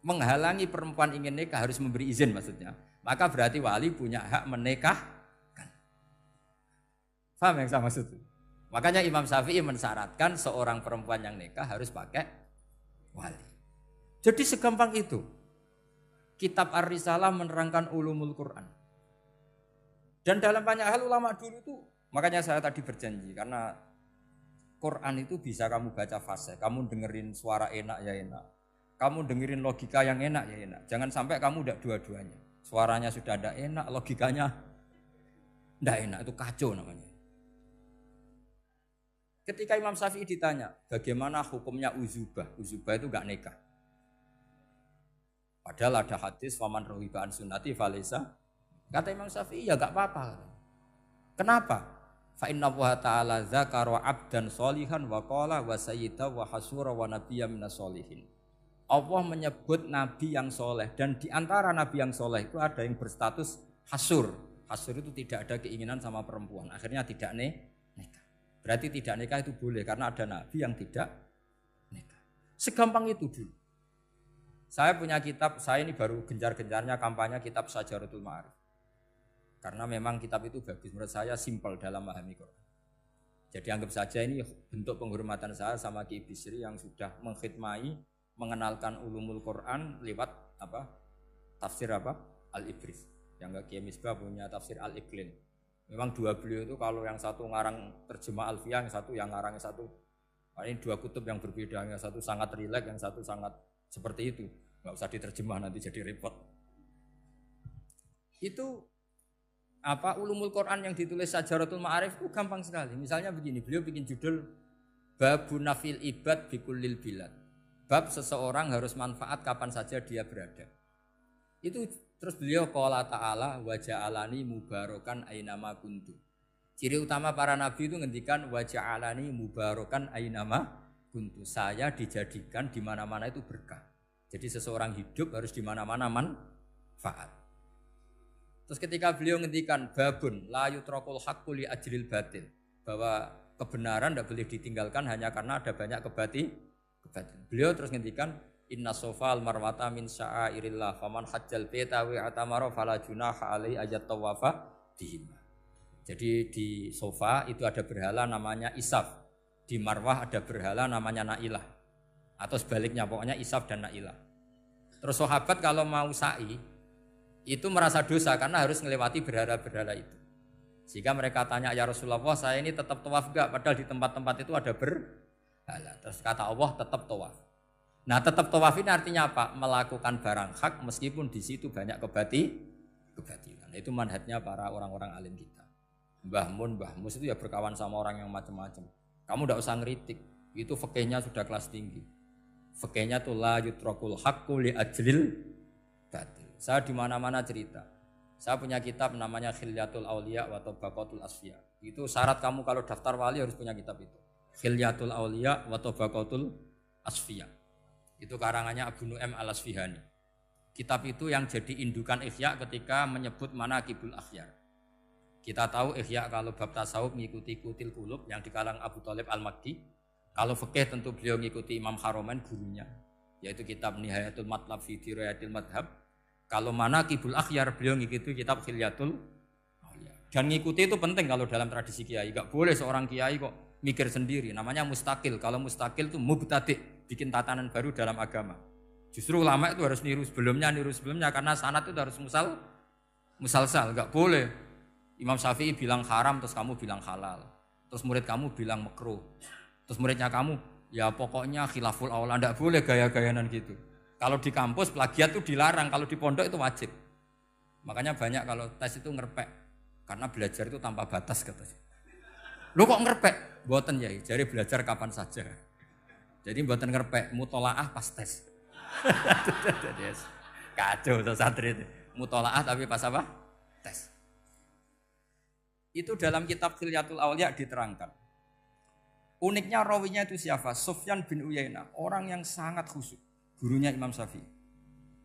menghalangi perempuan ingin nikah harus memberi izin maksudnya, maka berarti wali punya hak menikahkan. Paham yang saya maksud? Makanya Imam Syafi'i mensyaratkan seorang perempuan yang nikah harus pakai wali. Jadi segampang itu. Kitab Ar-Risalah menerangkan ulumul Quran. Dan dalam banyak hal ulama dulu itu, makanya saya tadi berjanji karena Quran itu bisa kamu baca fase, kamu dengerin suara enak ya enak. Kamu dengerin logika yang enak ya enak. Jangan sampai kamu udah dua-duanya. Suaranya sudah ada enak, logikanya enggak enak, itu kacau namanya. Ketika Imam Syafi'i ditanya, bagaimana hukumnya uzubah? Uzubah itu enggak nikah. Padahal ada hadis faman rohiba an sunnati falaysa. Kata Imam Syafi'i ya enggak apa-apa. Kenapa? Fa inna Allah ta'ala dzakara 'abdan sholihan wa qala wa sayyida wa hasura wa nabiyya minas sholihin. Allah menyebut nabi yang soleh dan di antara nabi yang soleh itu ada yang berstatus hasur. Hasur itu tidak ada keinginan sama perempuan. Akhirnya tidak nikah. Berarti tidak nikah itu boleh karena ada nabi yang tidak nikah. Segampang itu dulu. Saya punya kitab, saya ini baru gencar-gencarnya kampanye kitab Syajaratul Ma'arif. Karena memang kitab itu bagus, menurut saya simpel dalam memahami Quran. Jadi anggap saja ini bentuk penghormatan saya sama Ki Bisri yang sudah mengkhidmai, mengenalkan ulumul Quran lewat tafsir Al-Ibris. Yang Ki Misbah punya tafsir Al-Iqlin. Memang dua beliau itu kalau yang satu ngarang terjemah Alfiyah, yang satu yang ngarang satu. Ini dua kutub yang berbeda, yang satu sangat rileks, yang satu sangat seperti itu. Enggak usah diterjemah nanti jadi repot. Itu ulumul Quran yang ditulis Syajaratul Ma'arif itu gampang sekali. Misalnya begini, beliau bikin judul Babun Nafil Ibad Bikullil Bilad. Bab seseorang harus manfaat kapan saja dia berada. Itu terus beliau qala ta'ala wa ja'alani mubarakan ainama kuntu. Ciri utama para nabi itu ngendikan wa ja'alani mubarakan ainama kuntu. Saya dijadikan di mana-mana itu berkah. Jadi seseorang hidup harus di mana-mana manfaat. Terus ketika beliau ngendikan babun la yutrakul haqqu li ajril batil, bahwa kebenaran tidak boleh ditinggalkan hanya karena ada banyak kebatilan. Beliau terus ngendikan inna sofal marwata min sya'airillah faman hajjal baita wa atamara fala junaha alaihi ayat tawafa bihima. Jadi di Sofa itu ada berhala namanya Isaf, di Marwah ada berhala namanya Nailah, atau sebaliknya pokoknya Isaf dan Nailah. Terus sahabat kalau mau sa'i itu merasa dosa karena harus melewati berhala-berhala itu. Sehingga mereka tanya, ya Rasulullah, saya ini tetap tawaf enggak? Padahal di tempat-tempat itu ada berhala. Terus kata Allah, tetap tawaf. Nah, tetap tawaf ini artinya apa? Melakukan barang hak meskipun di situ banyak kebatilan. Itu manhajnya para orang-orang alim kita. Mbah Mun, Mbah Mus itu ya berkawan sama orang yang macam-macam. Kamu enggak usah ngeritik. Itu fikihnya sudah kelas tinggi. Fikihnya tuh la yutrakul haqqu li ajlil batil. Saya di mana-mana cerita. Saya punya kitab namanya Khilyatul Auliya wa Tabaqatul Asfiya. Itu syarat kamu kalau daftar wali harus punya kitab itu. Khilyatul Auliya wa Tabaqatul Asfiya. Itu karangannya Abu Nu'aim Al-Asfihani. Kitab itu yang jadi indukan Ihya ketika menyebut manaqibul akhyar. Kita tahu Ihya kalau bab tasawuf mengikuti Kutil Qulub yang dikalang Abu Thalib Al-Makdi. Kalau fikih tentu beliau mengikuti Imam Haromain gurunya, yaitu kitab Nihayatul Matlab fi Dirayatil Madhab. Kalau manaqibul akhyar beliau mengikuti kitab Khilyatul Auliya. Dan ngikuti itu penting kalau dalam tradisi kiai. Enggak boleh seorang kiai kok mikir sendiri, namanya mustakil. Kalau mustakil itu mubtadi', bikin tatanan baru dalam agama. Justru ulama itu harus niru sebelumnya karena sanad itu harus musalsal, enggak boleh. Imam Syafi'i bilang haram terus kamu bilang halal. Terus murid kamu bilang makruh. Terus muridnya kamu, ya pokoknya khilaful aula, enggak boleh gaya-gayanan gitu. Kalau di kampus plagiat itu dilarang, kalau di pondok itu wajib. Makanya banyak kalau tes itu ngerpek, karena belajar itu tanpa batas katanya. Lu kok ngerpek? Mboten ya, jadi belajar kapan saja. Jadi mboten ngerpek, mutolaah pas tes. Kacau tuh santri itu. Mutolaah tapi pas apa? Tes. Itu dalam kitab Khilyatul Auliya diterangkan. Uniknya rawinya itu siapa? Sufyan bin Uyainah, orang yang sangat khusyuk, gurunya Imam Syafi'i.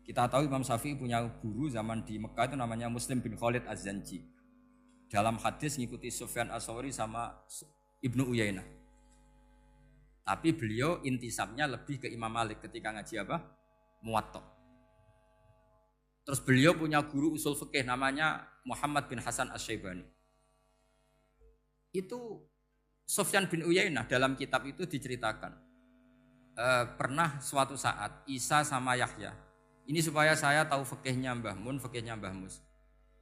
Kita tahu Imam Syafi'i punya guru zaman di Mekah itu namanya Muslim bin Khalid Az-Zanji. Dalam hadis ngikuti Sufyan As-Sawri sama Ibnu Uyainah. Tapi beliau intisabnya lebih ke Imam Malik ketika ngaji apa? Muwatta. Terus beliau punya guru usul fikih namanya Muhammad bin Hasan Asy-Syaibani. Itu Sufyan bin Uyainah dalam kitab itu diceritakan pernah suatu saat Isa sama Yahya. Ini supaya saya tahu fikihnya Mbah Mun, fikihnya Mbah Mus.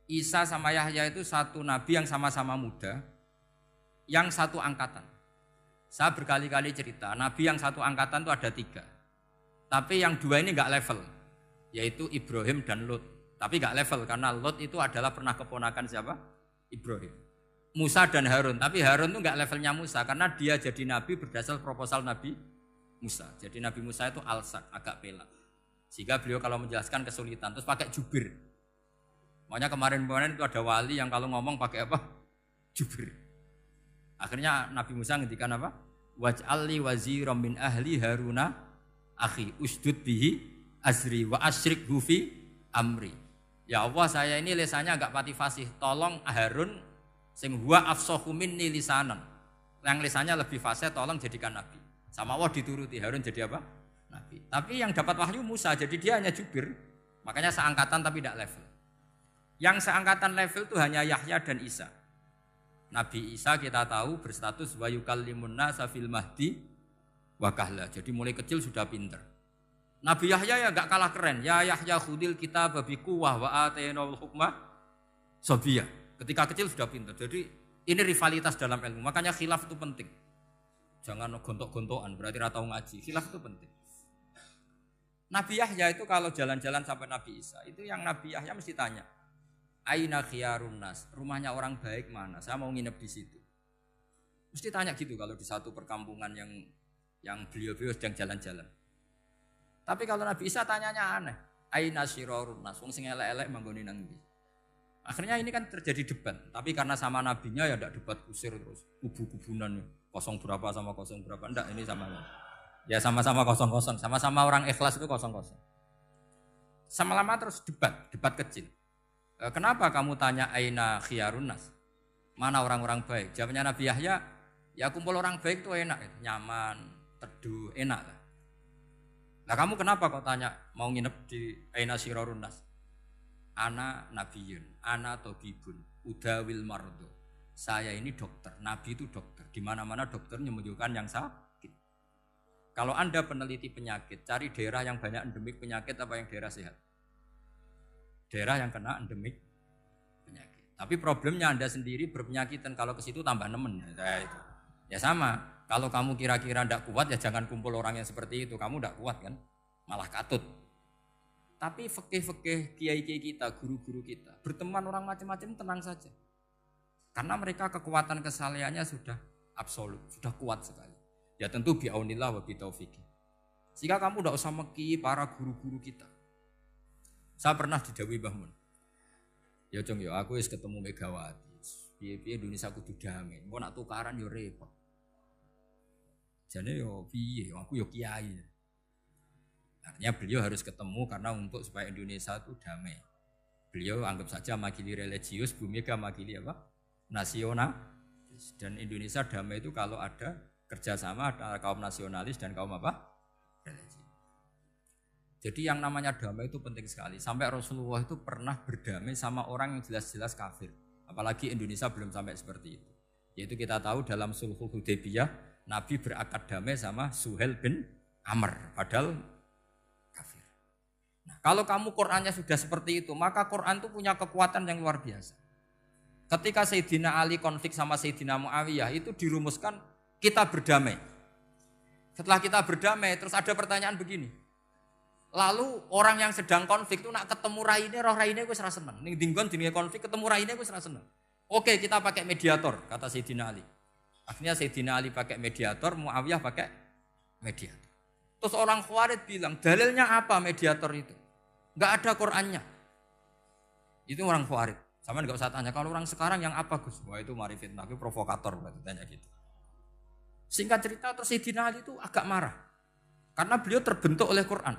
Isa sama Yahya itu satu nabi yang sama-sama muda, yang satu angkatan. Saya berkali-kali cerita, nabi yang satu angkatan itu ada 3. Tapi yang 2 ini enggak level, yaitu Ibrahim dan Lut. Tapi enggak level karena Lut itu adalah pernah keponakan siapa? Ibrahim. Musa dan Harun, tapi Harun itu enggak levelnya Musa karena dia jadi nabi berdasar proposal Nabi Musa. Jadi Nabi Musa itu alsak, agak pelak. Sehingga beliau kalau menjelaskan kesulitan, terus pakai jubir. Makanya kemarin-kemarin itu ada wali yang kalau ngomong pakai apa? Jubir. Akhirnya Nabi Musa ngendikan apa? Waj'alli waziran min ahli Haruna akhi usdud bihi azri wa asyrikhu fi amri. Ya Allah, saya ini lisannya agak pati fasih. Tolong Harun sing huwa afsahu minni lisanan. Yang lisannya lebih fasih tolong jadikan nabi. Sama Allah dituruti, Harun jadi apa? Nabi. Tapi yang dapat wahyu Musa, jadi dia hanya jubir. Makanya seangkatan tapi tidak level. Yang seangkatan level itu hanya Yahya dan Isa. Nabi Isa kita tahu berstatus wa yukallimun nasa fil mahdi wa kahla. Jadi mulai kecil sudah pinter. Nabi Yahya ya enggak kalah keren. Ya Yahya khudil kitab bi quwwah wa atainal hukma sabiyah. Ketika kecil sudah pintar. Jadi ini rivalitas dalam ilmu. Makanya khilaf itu penting. Jangan gontok-gontokan, berarti ratau ngaji. Khilaf itu penting. Nabi Yahya itu kalau jalan-jalan sampai Nabi Isa, itu yang Nabi Yahya mesti tanya, Aina khiyarun nas, rumahnya orang baik mana? Saya mau nginep di situ. Mesti tanya gitu kalau di satu perkampungan yang beliau-beliau sedang jalan-jalan. Tapi kalau Nabi Isa tanyanya aneh. Aina syirarun nas, wong sing elek-elek manggone nang ndi? Akhirnya ini kan terjadi debat, tapi karena sama nabinya ya tidak debat kusir terus, kubu-kubunan, 0 berapa sama 0 berapa, enggak, ini sama. Ya sama-sama 0-0, sama-sama orang ikhlas itu 0-0. Sama lama terus debat kecil. Kenapa kamu tanya aina khiyarun nas? Mana orang-orang baik? Jawabnya Nabi Yahya, ya kumpul orang baik itu enak, nyaman, teduh, enak lah. Nah kamu kenapa kau tanya mau nginep di aina syirarun nas? Ana nabiyun, ana tobibun, udawil mardo. Saya ini dokter, nabi itu dokter. Di mana-mana dokter menyembuhkan yang sakit. Kalau Anda peneliti penyakit, cari daerah yang banyak endemik penyakit apa yang daerah sehat? Daerah yang kena endemik penyakit. Tapi problemnya Anda sendiri berpenyakitan, kalau ke situ tambah nemen. Ya sama, kalau kamu kira-kira tidak kuat ya jangan kumpul orang yang seperti itu. Kamu tidak kuat kan, malah katut. Tapi fikih-fikih kiai-kiai kita, guru-guru kita, berteman orang macam-macam tenang saja. Karena mereka kekuatan kesalehannya sudah absolut, sudah kuat sekali. Ya tentu bi'aunillah wa bitaufiqih. Sehingga kamu tidak usah meki para guru-guru kita. Saya pernah didhawuhi Mbah Mun. Ya Jong, ya aku wis ketemu Megawati. Piye-piye Indonesia kudu damai. Engko nak tukaran yo repot. Jane yo piye, aku yo kiai. Artinya beliau harus ketemu karena untuk supaya Indonesia itu damai. Beliau anggap saja makili religius, Bu Mega makili apa? Nasional. Dan Indonesia damai itu kalau ada kerjasama antara kaum nasionalis dan kaum apa? Religi. Jadi yang namanya damai itu penting sekali. Sampai Rasulullah itu pernah berdamai sama orang yang jelas-jelas kafir. Apalagi Indonesia belum sampai seperti itu. Yaitu kita tahu dalam Sulhul Hudaybiyah, Nabi berakad damai sama Suhail bin Amr. Padahal kafir. Nah, kalau kamu Qur'annya sudah seperti itu, maka Qur'an itu punya kekuatan yang luar biasa. Ketika Sayyidina Ali konflik sama Sayyidina Muawiyah, itu dirumuskan kita berdamai. Setelah kita berdamai, terus ada pertanyaan begini. Lalu orang yang sedang konflik itu nak ketemu raine, roh raine gue serasa seneng. Ning dinggon jenenge konflik ketemu raine gue serasa seneng. Oke, kita pakai mediator, kata Sayyidina Ali. Akhirnya Sayyidina Ali pakai mediator, Muawiyah pakai mediator. Terus orang Khawarij bilang, dalilnya apa mediator itu? Enggak ada Qur'annya. Itu orang Khawarij. Sama enggak usah tanya, kalau orang sekarang yang apa Gus? Wah itu mari fitnah, itu provokator berarti tanya gitu. Singkat cerita terus Sayyidina Ali itu agak marah. Karena beliau terbentuk oleh Quran.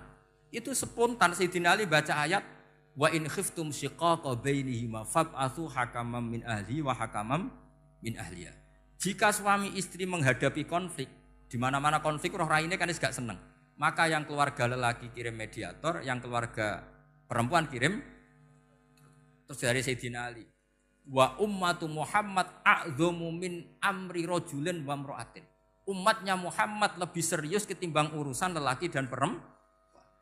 Itu spontan Sayyidina Ali baca ayat wa in khiftum shiqaqa bainihima fab'atsu hakaman min ahli wa hakaman min ahliya. Jika suami istri menghadapi konflik, di mana-mana konflik roh raine kan gak seneng. Maka yang keluarga lelaki kirim mediator, yang keluarga perempuan kirim. Terus dari Sayyidina Ali, wa ummatu Muhammad a'dhamu min amri rajulin wa imra'atin. Umatnya Muhammad lebih serius ketimbang urusan lelaki dan perempuan.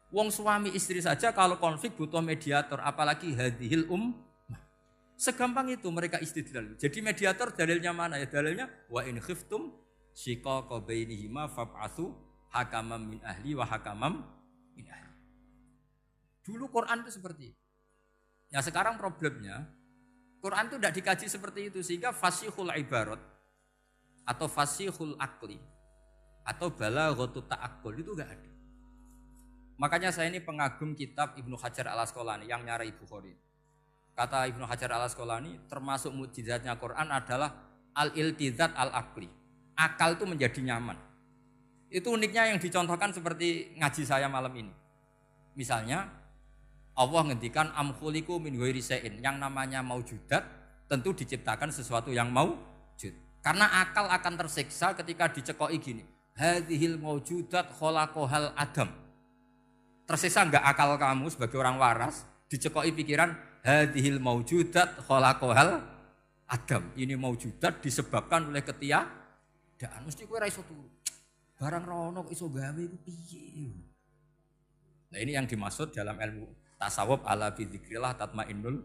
Wong suami istri saja kalau konflik butuh mediator, apalagi hadhil Segampang itu mereka istidlal. Jadi mediator dalilnya mana ya? Dalilnya wa in khiftum shiqaqa bainihima fab'atsu hakaman min ahli wa hakaman min ahli. Dulu Quran itu seperti itu. Ya sekarang problemnya Quran itu tidak dikaji seperti itu sehingga fasihul ibarat atau fasihul akli atau balaghatut ta'aqqul itu enggak ada. Makanya saya ini pengagum kitab Ibnu Hajar Al-Asqalani yang nyari Bukhari. Kata Ibnu Hajar Al-Asqalani termasuk mukjizatnya Quran adalah al-iltizat al-aqli. Akal itu menjadi nyaman. Itu uniknya yang dicontohkan seperti ngaji saya malam ini. Misalnya Allah ngendikan am khuliqu min ghairi syai'in, yang namanya maujudat tentu diciptakan sesuatu yang maujud. Karena akal akan tersiksa ketika dicekoki gini. Hadhil maujudat khalaqahal adam. Tersiksa enggak akal kamu sebagai orang waras dicekoki pikiran hadhil maujudat khalaqahal adam. Ini maujudat disebabkan oleh ketiadaan. Mesti kowe ra iso turu. Barang rono kok iso gawe iku piye? Nah, ini yang dimaksud dalam ilmu tasawuf ala bi dzikrillah tatmainnul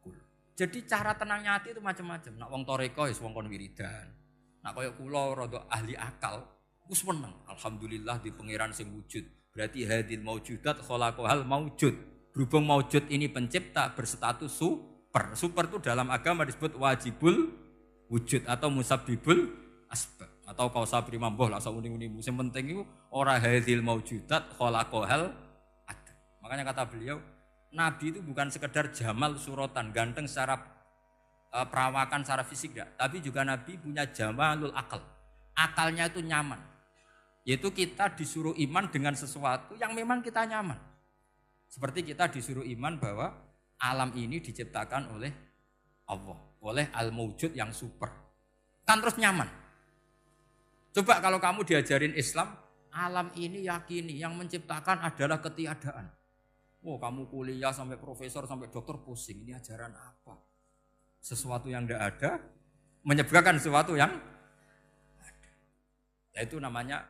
qulub. Jadi cara tenangnya hati itu macam-macam. Nak wong toreko ya wong kon wiridan. Nak koyo kula rada ahli akal, wis meneng. Alhamdulillah di pangeran sing wujud. Berarti hadil maujudat khalaqahal maujud. Berhubung maujud ini pencipta berstatus super. Super itu dalam agama disebut wajibul wujud atau musabbibul asbab atau kausa primamboh lah sauni-unimu. Sing penting iku ora hadil maujudat khalaqahal adam. Makanya kata beliau, Nabi itu bukan sekedar jamal suratan, ganteng secara perawakan secara fisik enggak, tapi juga Nabi punya jamalul akal. Akalnya itu nyaman. Yaitu kita disuruh iman dengan sesuatu yang memang kita nyaman. Seperti kita disuruh iman bahwa alam ini diciptakan oleh Allah, oleh al-maujud yang super. Kan terus nyaman. Coba kalau kamu diajarin Islam, alam ini yakini yang menciptakan adalah ketiadaan. Oh, kamu kuliah sampai profesor, sampai dokter pusing. Ini ajaran apa? Sesuatu yang tidak ada menyebabkan sesuatu yang ada. Itu namanya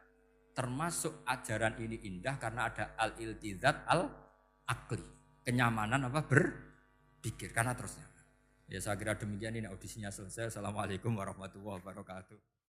termasuk ajaran ini indah karena ada al-iltizat al-akli. Kenyamanan apa? Berpikir karena terus nyaman. Ya saya kira demikian, ini audisinya selesai. Assalamualaikum warahmatullahi wabarakatuh.